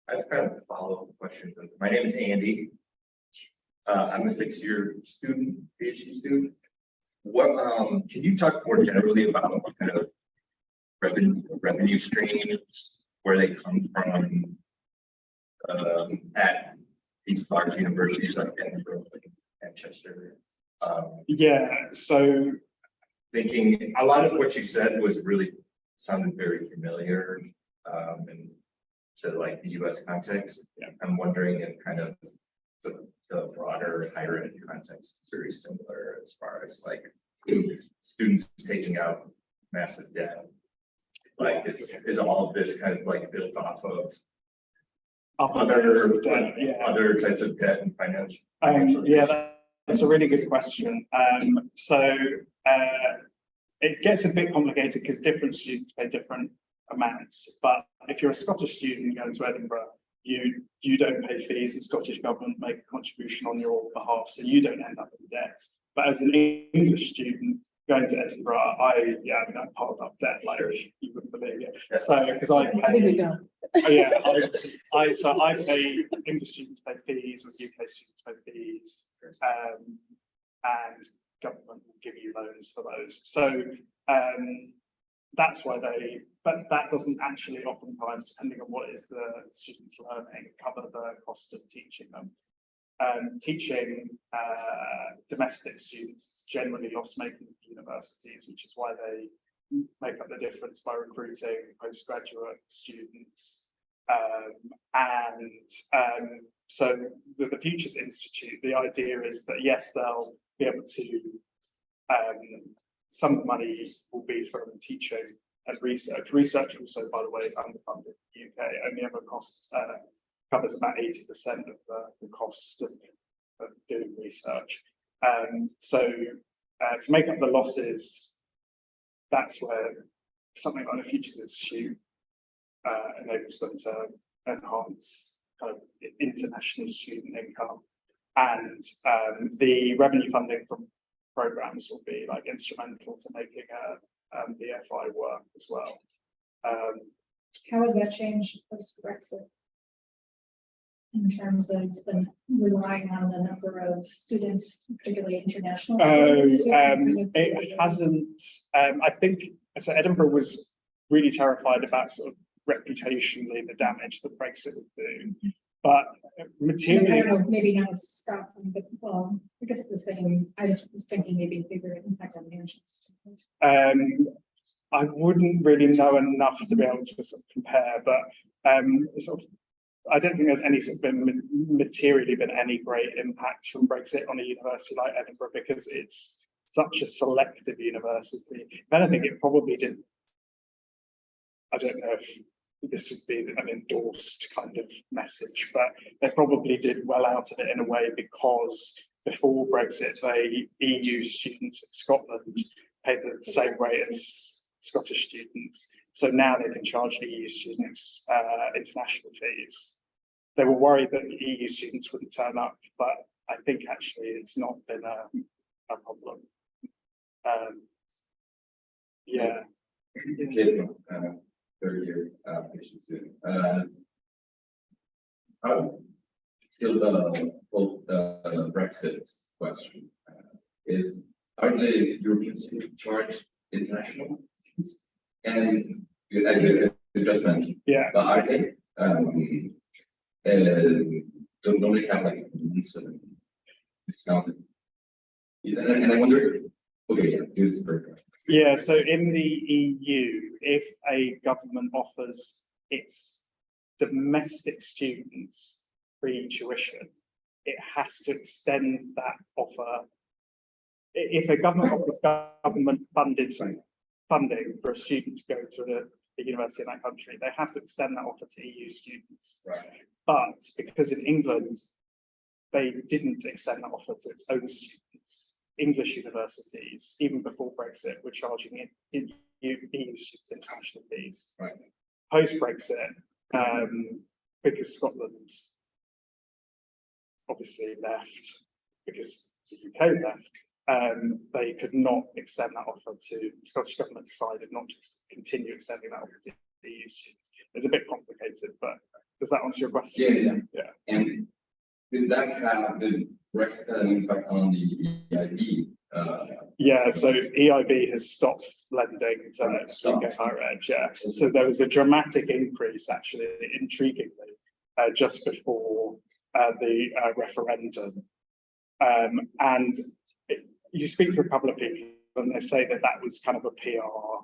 Speaker 4: I've got a follow-up question. My name is Andy. I'm a 6-year student, PhD student. What can you talk more generally about what kind of revenue streams, where they come from at these large universities like Edinburgh, Manchester?
Speaker 3: Yeah, so
Speaker 4: Thinking a lot of what you said was really sounded very familiar and to like the US context.
Speaker 3: Yeah.
Speaker 4: I'm wondering if kind of the broader higher ed context is very similar as far as like students taking out massive debt. Like is all of this kind of like built off of other types of debt and financial?
Speaker 3: Yeah, that's a really good question. It gets a bit complicated because different students pay different amounts. But if you're a Scottish student going to Edinburgh, you don't pay fees. The Scottish government make a contribution on your behalf, so you don't end up in debt. But as an English student going to Edinburgh, I piled up debt like you wouldn't believe it.
Speaker 4: Yeah.
Speaker 3: So because I
Speaker 5: I think we don't.
Speaker 3: I pay English students pay fees, or UK students pay fees, and government will give you loans for those. So that's why but that doesn't actually oftentimes, depending on what is the students learning, cover the cost of teaching them. Teaching domestic students generally loss-making universities, which is why they make up the difference by recruiting postgraduate students. So the Futures Institute, the idea is that yes, they'll be able to, some money will be from teaching and research. Research also, by the way, is underfunded in the UK. Only ever covers about 80% of the costs of doing research. So to make up the losses, that's where something like the Futures Institute enables them to enhance kind of international student income. And the revenue funding from programs will be like instrumental to making the FI work as well.
Speaker 5: How has that changed post-Brexit in terms of relying on the number of students, particularly international students?
Speaker 3: It hasn't. I think so. Edinburgh was really terrified about sort of reputationally the damage that Brexit would do, but materially,
Speaker 5: I don't know, maybe not Scotland, but I guess the same. I just was thinking maybe a bigger impact on Manchester.
Speaker 3: I wouldn't really know enough to be able to sort of compare, but sort of, I don't think there's any sort of materially been any great impact from Brexit on a university like Edinburgh because it's such a selective university. But I think it probably did. I don't know if this would be an endorsed kind of message, but they probably did well out of it in a way because before Brexit, EU students in Scotland paid the same rate as Scottish students. So now they can charge the EU students international fees. They were worried that the EU students wouldn't turn up, but I think actually it's not been a problem. Yeah.
Speaker 4: Third year patient student. Still the Brexit question is: are the European students charged international? And as you just mentioned,
Speaker 3: Yeah.
Speaker 4: but I think don't they have like discounted? And I wonder, okay, yeah, this is very good.
Speaker 3: Yeah, so in the EU, if a government offers its domestic students free tuition, it has to extend that offer. If a government offers government funded funding for a student to go to a university in that country, they have to extend that offer to EU students.
Speaker 4: Right.
Speaker 3: But because in England, they didn't extend that offer to its own students, English universities, even before Brexit, were charging EU students international fees.
Speaker 4: Right.
Speaker 3: Post-Brexit, because Scotland obviously left, because the UK left, they could not extend that offer to the Scottish government decided not to continue extending that offer to EU students. It's a bit complicated, but does that answer your question?
Speaker 4: Yeah. And did that have the Brexit had an impact on the EIB?
Speaker 3: Yeah, so EIB has stopped lending to UK higher ed. Yeah, so there was a dramatic increase, actually, intriguingly, just before the referendum. And you speak to a couple of people, and they say that that was kind of a PR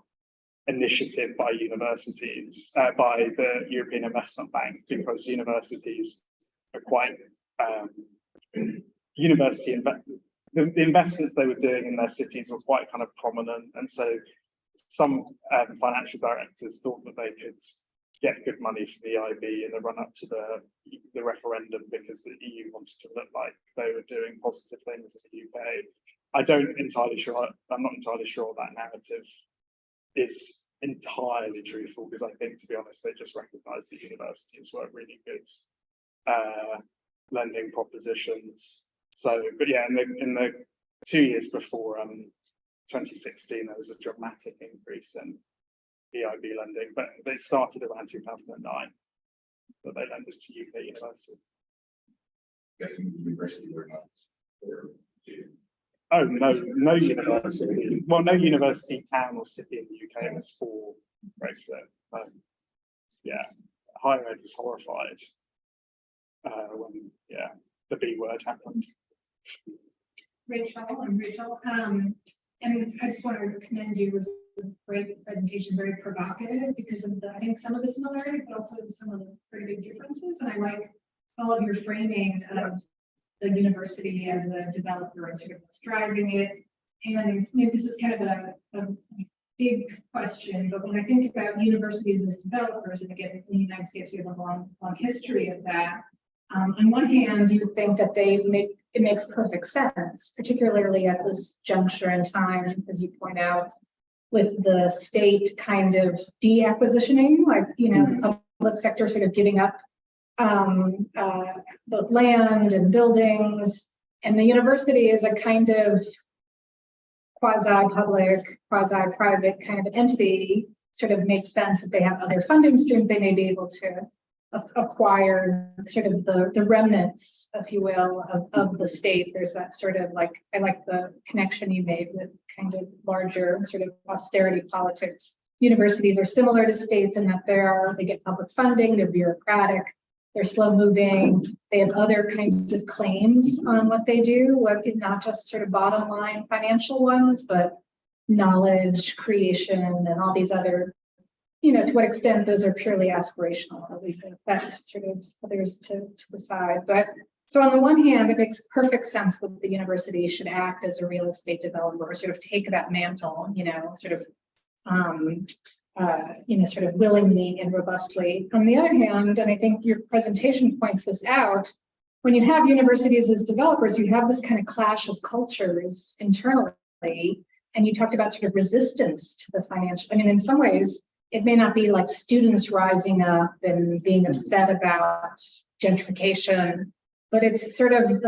Speaker 3: initiative by universities, by the European Investment Bank, because universities are quite the investments they were doing in their cities were quite kind of prominent, and so some financial directors thought that they could get good money from the EIB in the run-up to the referendum, because the EU wanted to look like they were doing positive things in the UK. I'm not entirely sure that narrative is entirely truthful, because I think, to be honest, they just recognised that universities were really good lending propositions. So, but yeah, in the 2 years before 2016, there was a dramatic increase in EIB lending, but it started around 2009, but they lended to UK universities.
Speaker 4: Guessing the university were not.
Speaker 3: Oh, no university. Well, no university, town or city in the UK was for Brexit. Yeah, higher ed was horrified when the B word happened.
Speaker 5: Rachel, and I just want to commend you. It was a great presentation, very provocative, because of I think some of the similarities, but also some of the pretty big differences. And I like all of your framing of the university as a developer and sort of what's driving it. And maybe this is kind of a big question, but when I think about universities as developers, and again, in the United States, we have a long history of that. On one hand, you think that it makes perfect sense, particularly at this juncture in time, as you point out, with the state kind of de-acquisitioning, like, the public sector sort of giving up both land and buildings, and the university is a kind of quasi-public, quasi-private kind of entity. Sort of makes sense that they have other funding streams they may be able to acquire sort of the remnants, if you will, of the state. There's that sort of I like the connection you made with kind of larger sort of austerity politics. Universities are similar to states in that they get public funding, they're bureaucratic, they're slow moving, they have other kinds of claims on what they do, not just sort of bottom line financial ones, but knowledge creation and all these other, to what extent those are purely aspirational, or leave that sort of others to decide. But so on the one hand, it makes perfect sense that the university should act as a real estate developer, or sort of take that mantle, sort of willingly and robustly. On the other hand, and I think your presentation points this out, when you have universities as developers, you have this kind of clash of cultures internally, and you talked about sort of resistance to the financial. In some ways, it may not be like students rising up and being upset about gentrification, but it's sort of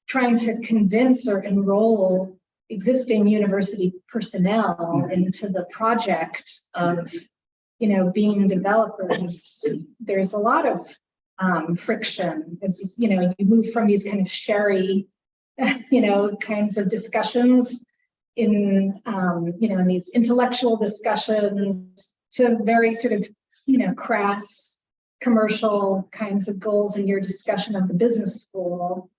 Speaker 5: trying to convince or enroll existing university personnel into the project of, being developers. There's a lot of friction. It's just, you move from these kind of sherry, kinds of discussions in these intellectual discussions to very sort of, crass commercial kinds of goals in your discussion of the business school.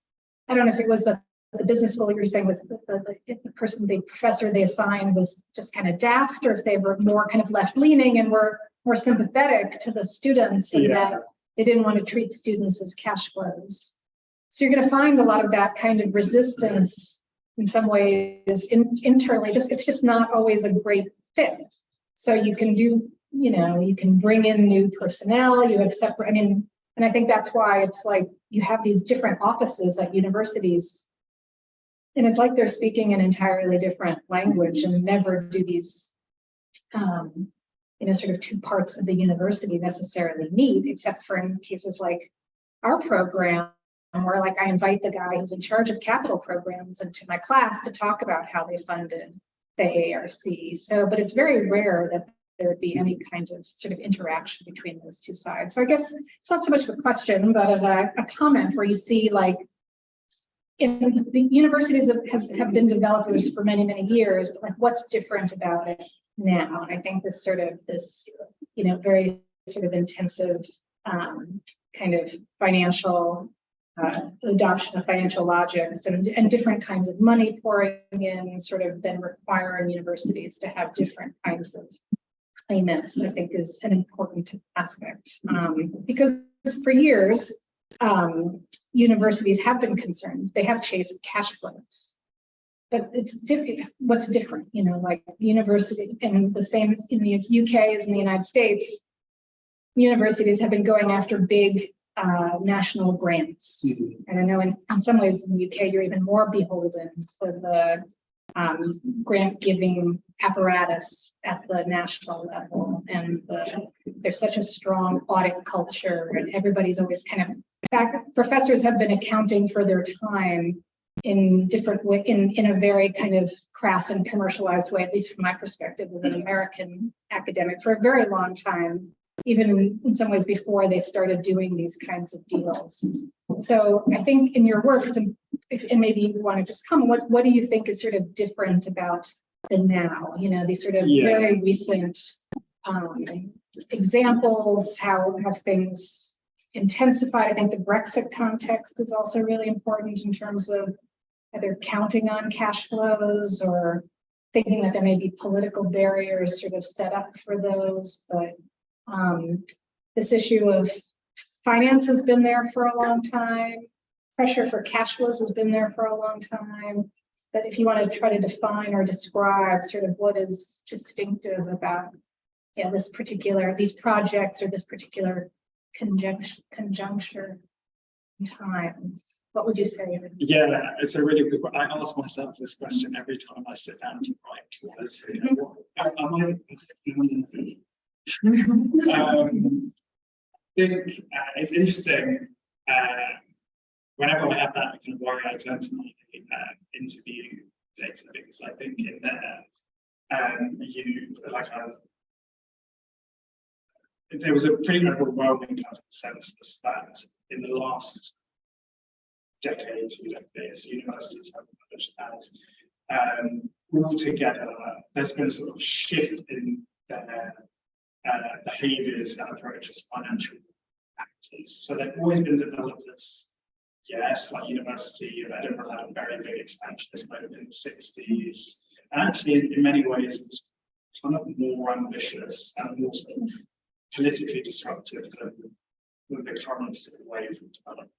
Speaker 5: I don't know if it was the business school you were saying with the professor they assigned was just kind of daft, or if they were more kind of left-leaning and were more sympathetic to the students, and that they didn't want to treat students as cash flows. So you're going to find a lot of that kind of resistance in some ways internally. It's just not always a great fit. So you can do, you can bring in new personnel, you have separate, and I think that's why it's like you have these different offices at universities. And it's like they're speaking an entirely different language, and never do these, sort of two parts of the university necessarily meet, except for in cases like our program, where like I invite the guy who's in charge of capital programs into my class to talk about how they funded the ARC. So, but it's very rare that there would be any kind of sort of interaction between those two sides. So I guess it's not so much of a question, but of a comment where you see like, in the universities have been developers for many, many years, but like what's different about it now? And I think this very sort of intensive kind of financial adoption of financial logics and different kinds of money pouring in sort of then requiring universities to have different kinds of claimants, I think is an important aspect. Because for years, universities have been concerned. They have chased cash flows, but it's different. What's different? Like university, and the same in the UK as in the United States, universities have been going after big national grants.
Speaker 3: Mm-hmm.
Speaker 5: And I know in some ways in the UK, you're even more beholden to the grant giving apparatus at the national level. And there's such a strong audit culture, and everybody's always kind of, in fact, professors have been accounting for their time in different way, in a very kind of crass and commercialized way, at least from my perspective as an American academic, for a very long time, even in some ways before they started doing these kinds of deals. So I think in your work, and maybe you want to just comment, what do you think is sort of different about the now? These sort of very recent examples, how have things intensified? I think the Brexit context is also really important in terms of either counting on cash flows or thinking that there may be political barriers sort of set up for those. But this issue of finance has been there for a long time. Pressure for cash flows has been there for a long time. But if you want to try to define or describe sort of what is distinctive about these projects or this particular conjuncture in time, what would you say?
Speaker 3: Yeah, it's a really good question. I ask myself this question every time I sit down to write. Because, I think it's interesting. Whenever I have that kind of worry, I turn to my interview data, because I think in there there was a pretty overwhelming kind of consensus that in the last decade, 2 decades, universities have emerged as altogether there's been a sort of shift in their behaviours and approaches to financial actors. So they've always been developers. Yes, like University of Edinburgh had a very big expansion this moment in the 60s. And actually, in many ways, it was kind of more ambitious and more sort of politically disruptive than the current sort of wave of development.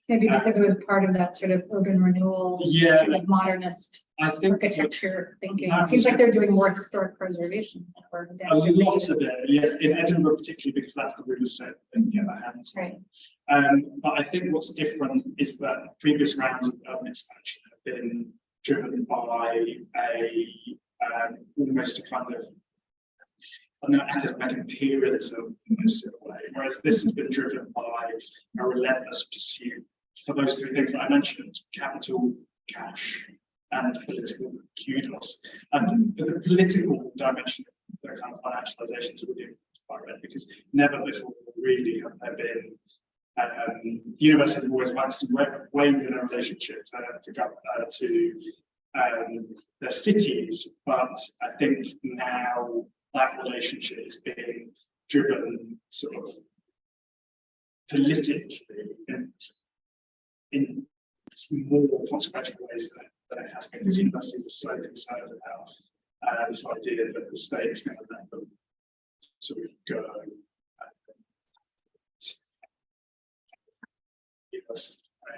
Speaker 5: Maybe because it was part of that sort of urban renewal, sort of modernist architecture thinking. It seems like they're doing more historic preservation.
Speaker 3: A lot of it, in Edinburgh particularly, because that's the real set and get their hands on.
Speaker 5: Right.
Speaker 3: But I think what's different is that previous rounds of urban expansion have been driven by almost a kind of academic imperialism in this way, whereas this has been driven by a relentless pursuit for those 3 things that I mentioned: capital, cash, and political kudos. And the political dimension of the kind of financialization is really important, because never before really have there been universities have always waxed and waned in a relationship to their cities, but I think now that relationship is being driven sort of politically in more consequential ways than it has been, because universities are so concerned about this idea that the state is going to let them sort of go.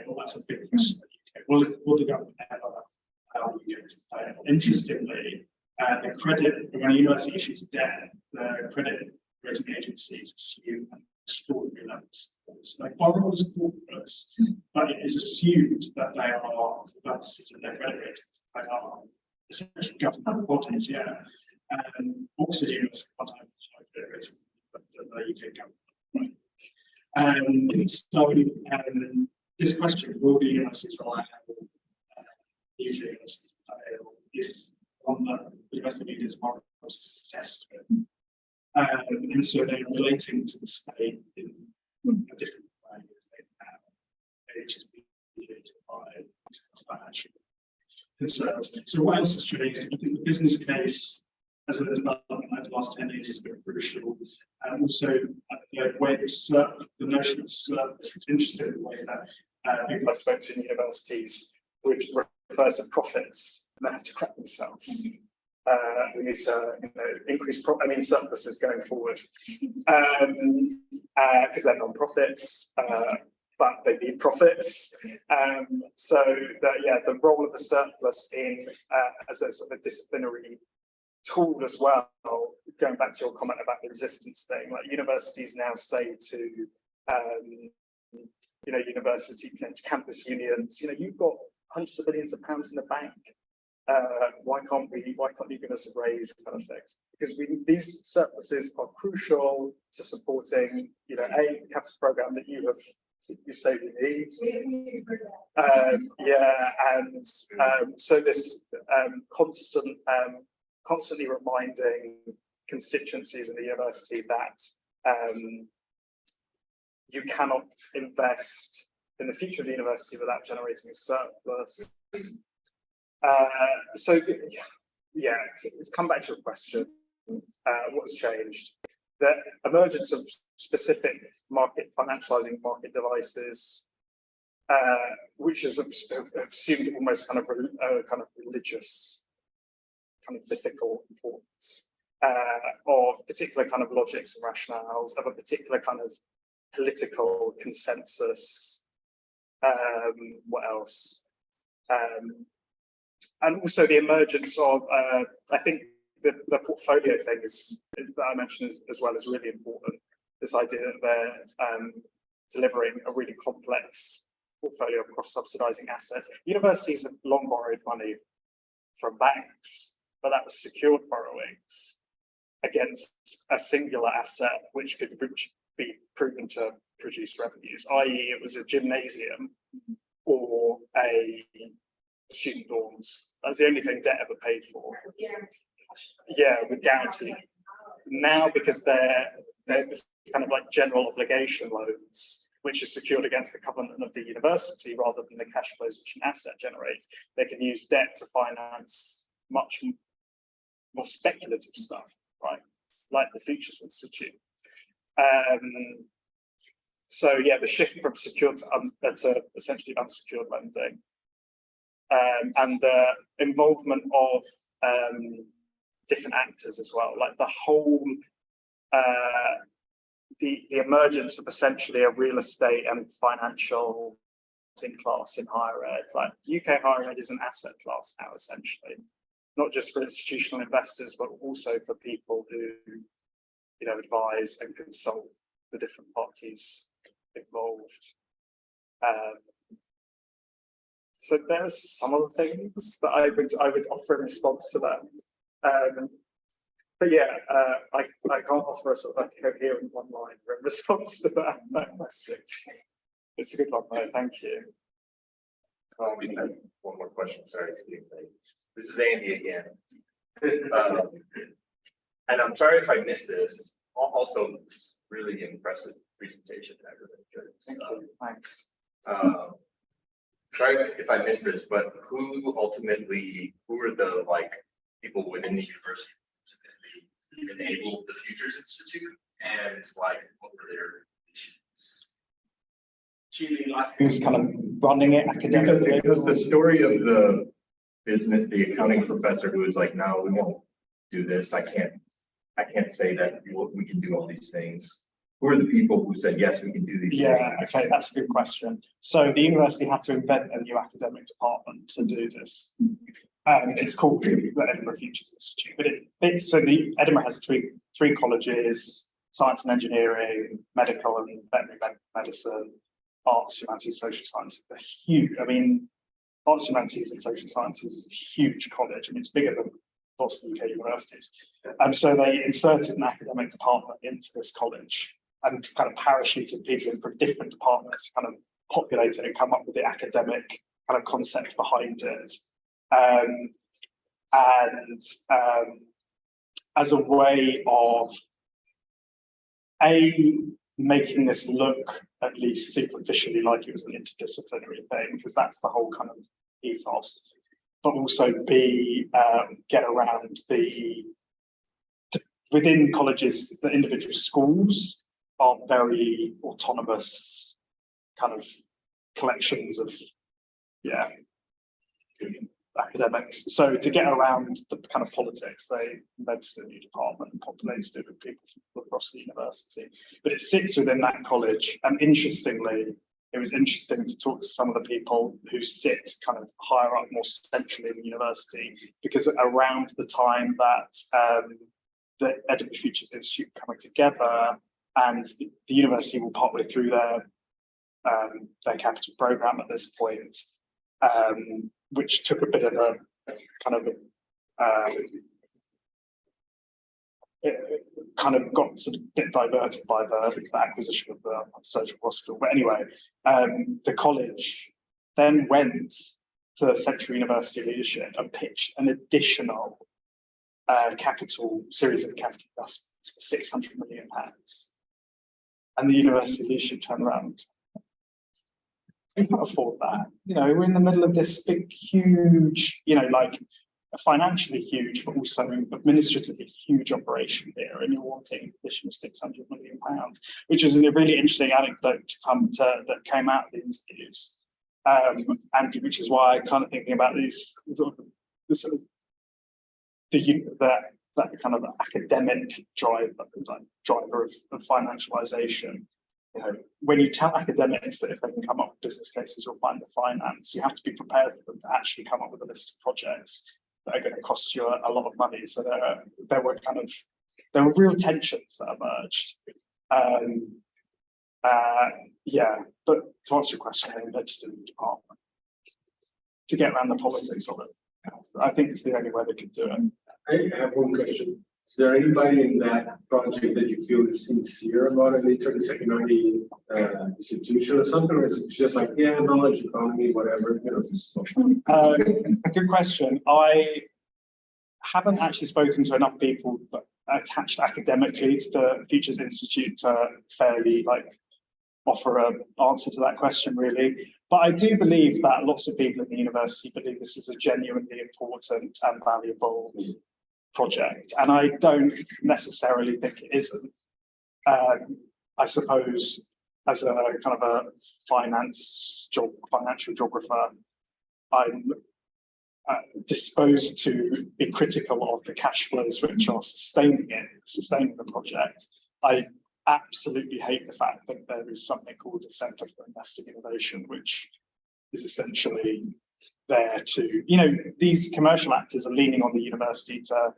Speaker 3: Well, that's a big question. Will the government ever allow you to play? Interestingly, the credit, when a university issues debt, the credit rating agencies assume extraordinary levels. Like borrowers corporates, but it is assumed that they are, for purposes of their credit ratings, they are essentially government bodies, yeah. Oxford University, credit rating, but the UK government, right? So, this question, will the universities allow UK universities to fail, is one that the rest of the leaders are obsessed with. And so they're relating to the state in a different way which is mediated by financial concerns. So what else has changed? I think the business case as a development over the last 10 years has been crucial. And also the way the notion of surplus is interesting, the way that people I spoke to in universities would refer to profits and they have to correct themselves. We need to increase surpluses going forward because they're non-profits, but they need profits. So the role of the surplus in as a sort of disciplinary tool as well, going back to your comment about the resistance thing, like universities now say to university campus unions, you've got hundreds of billions of pounds in the bank. Why can't you give us a raise, kind of things? Because these surpluses are crucial to supporting, a capital program that you say you need. So this constantly reminding constituencies in the university that you cannot invest in the future of the university without generating a surplus. To come back to your question, what's changed? The emergence of specific financializing market devices, which have assumed almost kind of religious, kind of mythical importance of particular kind of logics and rationales, of a particular kind of political consensus. What else? And also the emergence of, I think the portfolio thing that I mentioned as well is really important. This idea that they're delivering a really complex portfolio of cross-subsidizing assets. Universities have long borrowed money from banks, but that was secured borrowings against a singular asset which could be proven to produce revenues, i.e. it was a gymnasium or a student dorms. That's the only thing debt ever paid for. Yeah, with guarantee. Now, because they're this kind of like general obligation loans, which is secured against the covenant of the university rather than the cash flows which an asset generates, they can use debt to finance much more speculative stuff, right? Like the Futures Institute. The shift from secured to essentially unsecured lending. And the involvement of different actors as well, like the whole, the emergence of essentially a real estate and financial class in higher ed. Like UK higher ed is an asset class now, essentially, not just for institutional investors, but also for people who, advise and consult the different parties involved. So there's some of the things that I would offer in response to that. I can't offer a sort of a coherent one-liner in response to that question. It's a good one, though. Thank you.
Speaker 4: One more question. Sorry, Steve. This is Andy again. And I'm sorry if I missed this. Also, really impressive presentation. I really enjoyed it.
Speaker 3: Thank you. Thanks.
Speaker 4: Sorry if I missed this, but who are the people within the university, in enabled the Futures Institute, and like what were their missions?
Speaker 3: Who's kind of running it academically?
Speaker 4: Because the story of the business, the accounting professor who was like, no, we won't do this. I can't say that we can do all these things. Who are the people who said, yes, we can do these things?
Speaker 3: Okay, that's a good question. So the university had to invent a new academic department to do this. It's called the Edinburgh Futures Institute, but the Edinburgh has three colleges: science and engineering, medical and veterinary medicine, arts, humanities, social sciences. They're huge. I mean, arts, humanities and social sciences is a huge college, and it's bigger than lots of UK universities. So they inserted an academic department into this college and kind of parachuted people in from different departments to kind of populate it and come up with the academic kind of concept behind it. As a way of making this look at least superficially like it was an interdisciplinary thing, because that's the whole kind of ethos, but also get around within colleges, the individual schools are very autonomous kind of collections of academics. So to get around the kind of politics, they invented a new department and populated it with people from across the university. But it sits within that college, and interestingly, it was interesting to talk to some of the people who sit kind of higher up, more centrally in the university, because around the time that the Edinburgh Futures Institute coming together, and the university will partway through their capital program at this point, which took a bit of a kind of it kind of got sort of a bit diverted by the acquisition of the social hospital. But anyway, the college then went to the Central University leadership and pitched an additional series of capital investments for £600 million. And the university leadership turned around. We can't afford that. You know, we're in the middle of this big, huge, like financially huge, but also administratively huge operation here, and you're wanting an additional £600 million, which is a really interesting anecdote that came out of the interviews, and which is why I'm kind of thinking about that kind of academic driver of financialization. You know, when you tell academics that if they can come up with business cases or find the finance, you have to be prepared for them to actually come up with a list of projects that are going to cost you a lot of money. So there were real tensions that emerged. But to answer your question, I invented a new department to get around the politics of it. I think it's the only way they could do it.
Speaker 2: I have one question. Is there anybody in that project that you feel is sincere about an interdisciplinary institution or something, or is it just like, knowledge economy, whatever,
Speaker 3: A good question. I haven't actually spoken to enough people attached academically to the Futures Institute to fairly offer an answer to that question, really. But I do believe that lots of people in the university believe this is a genuinely important and valuable project, and I don't necessarily think it isn't. I suppose as a kind of a financial geographer, I'm disposed to be critical of the cash flows which are sustaining the project. I absolutely hate the fact that there is something called a Centre for Investing Innovation, which is essentially there to, these commercial actors are leaning on the university to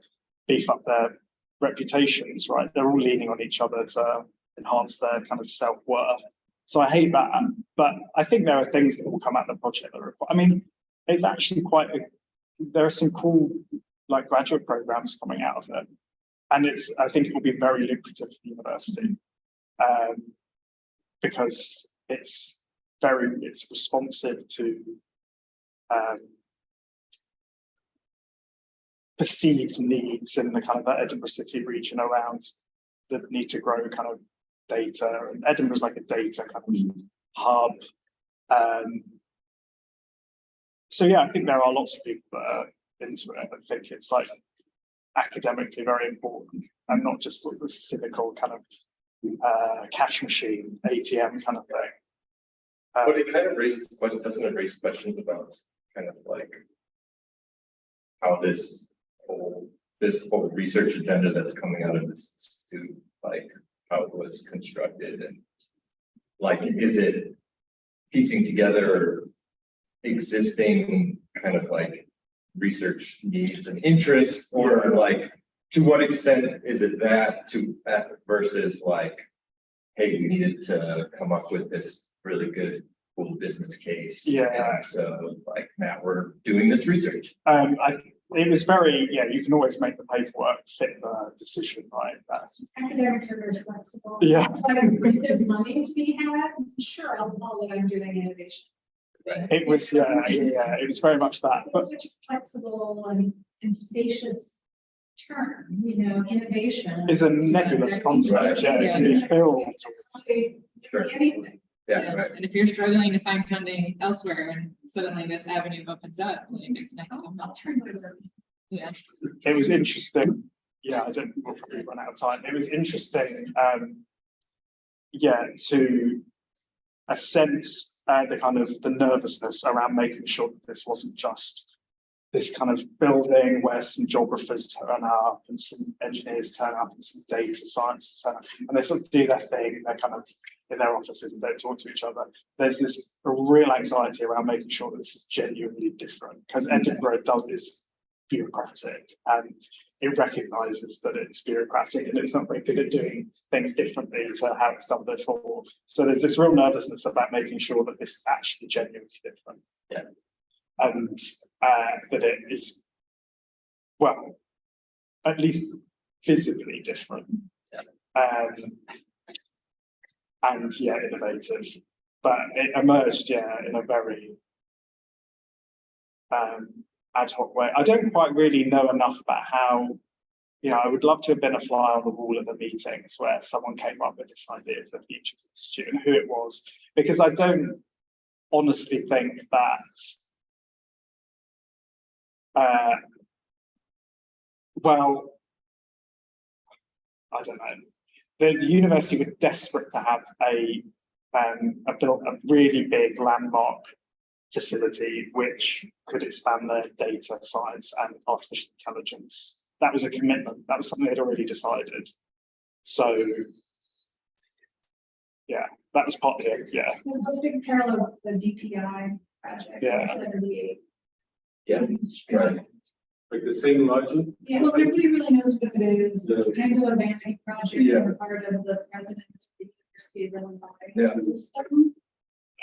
Speaker 3: beef up their reputations, right? They're all leaning on each other to enhance their kind of self-worth. So I hate that, but I think there are things that will come out of the project that are, it's actually there are some cool graduate programs coming out of it. And I think it will be very lucrative for the university, because it's responsive to perceived needs in the kind of the Edinburgh City region around the need to grow kind of data. And Edinburgh is like a data kind of hub. So yeah, I think there are lots of people that are into it. I think it's academically very important. and not just sort of the cynical kind of cash machine, ATM kind of thing.
Speaker 4: But it kind of raises, but it doesn't raise questions about kind of like how this whole research agenda that's coming out of this institute, like how it was constructed, and like, is it piecing together existing kind of like research needs and interests, or like to what extent is it that versus like, hey, we needed to come up with this really good cool business case.
Speaker 3: Yeah.
Speaker 4: And so like, Matt, we're doing this research.
Speaker 3: It was very, you can always make the paperwork fit the decision, right?
Speaker 5: Academics are very flexible.
Speaker 3: Yeah.
Speaker 5: So if there's money to be had, sure, I'll know that I'm doing innovation.
Speaker 3: It was, it was very much that. But
Speaker 5: It's such a flexible and spacious term, innovation.
Speaker 3: is a nebulous concept, you feel.
Speaker 4: Sure.
Speaker 5: Anything.
Speaker 4: Yeah, right.
Speaker 1: And if you're struggling to find funding elsewhere and suddenly this avenue opens up, like it's not. Yeah.
Speaker 3: It was interesting. Yeah, I don't we'll probably run out of time. It was interesting, to a sense the kind of the nervousness around making sure that this wasn't just this kind of building where some geographers turn up and some engineers turn up and some data scientists turn up, and they sort of do their thing. They're kind of in their offices and don't talk to each other. There's this real anxiety around making sure that this is genuinely different, because Edinburgh is bureaucratic and it recognises that it's bureaucratic and it's not very good at doing things differently to how it's done before. So there's this real nervousness about making sure that this is actually genuinely different.
Speaker 4: Yeah.
Speaker 3: And that it is, well, at least visibly different.
Speaker 4: Yeah.
Speaker 3: And innovative, but it emerged in a very ad hoc way. I don't quite really know enough about how, I would love to have been a fly on the wall at the meetings where someone came up with this idea for the Futures Institute and who it was, because I don't honestly think that I don't know. The university were desperate to have a really big landmark facility which could expand their data science and artificial intelligence. That was a commitment. That was something they'd already decided. So, that was part of it. Yeah.
Speaker 5: There's a big parallel with the DPI project.
Speaker 3: Yeah.
Speaker 5: 78.
Speaker 4: Yeah. Right.
Speaker 2: Like the same logic?
Speaker 5: Yeah, well, nobody really knows what it is. It's kind of a vanity project
Speaker 2: Yeah.
Speaker 5: on the part of the president of the University of Illinois.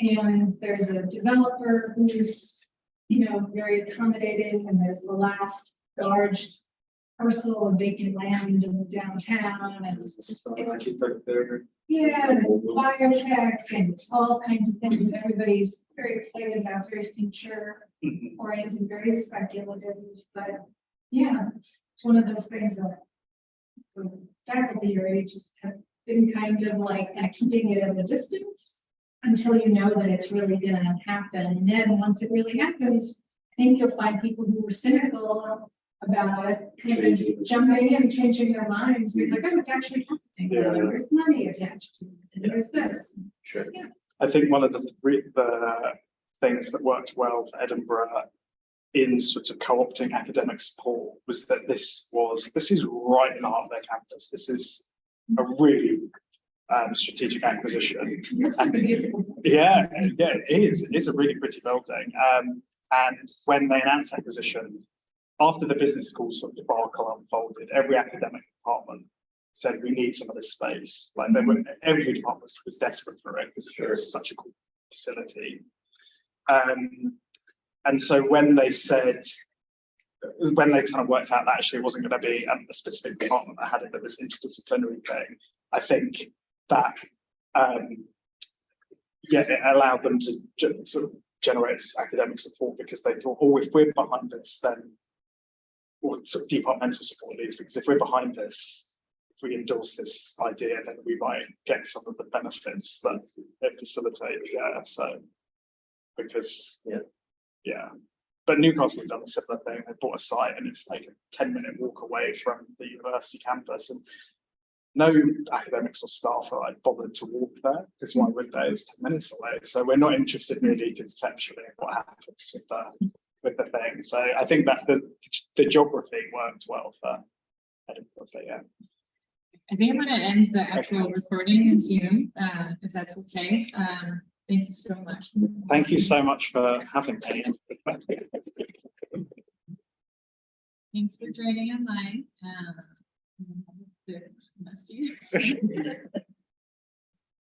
Speaker 4: Yeah.
Speaker 5: And there's a developer who's, very accommodating, and there's the last large parcel of vacant land in downtown, and it's
Speaker 2: Architect there.
Speaker 5: and it's biotech, and it's all kinds of things that everybody's very excited about, very future oriented, very speculative, but it's one of those things that the faculty already just have been kind of keeping it at a distance until you know that it's really going to happen. And then once it really happens, I think you'll find people who were cynical about it kind of jumping in, changing their minds, being like, oh, it's actually happening.
Speaker 3: Yeah.
Speaker 5: And there's money attached to it, and there's this.
Speaker 4: Sure.
Speaker 5: Yeah.
Speaker 3: I think one of the things that worked well for Edinburgh in sort of co-opting academic support was that this is right in the heart of their campus. This is a really strategic acquisition.
Speaker 5: Looks like a beautiful.
Speaker 3: It is. It is a really pretty building. And when they announced acquisition, after the business school sort of debacle unfolded, every academic department said we need some of this space. Like every department was desperate for it because it was such a cool facility. And so when they kind of worked out that actually it wasn't going to be a specific department that had it, but this interdisciplinary thing, I think that it allowed them to sort of generate academic support, because they thought, if we're behind this, then, or sort of departmental support at least, because if we're behind this, if we endorse this idea, then we might get some of the benefits that it facilitates. So because but Newcastle have done a similar thing. They bought a site and it's like a 10-minute walk away from the university campus, and no academics or staff are like bothered to walk there because why would they? It's 10 minutes away. So we're not interested really conceptually in what happens with the thing. So I think that the geography worked well for Edinburgh. So yeah.
Speaker 1: I think I'm going to end the actual recording in Zoom, if that's okay. Thank you so much.
Speaker 3: Thank you so much for having me.
Speaker 1: Thanks for joining online. Must you?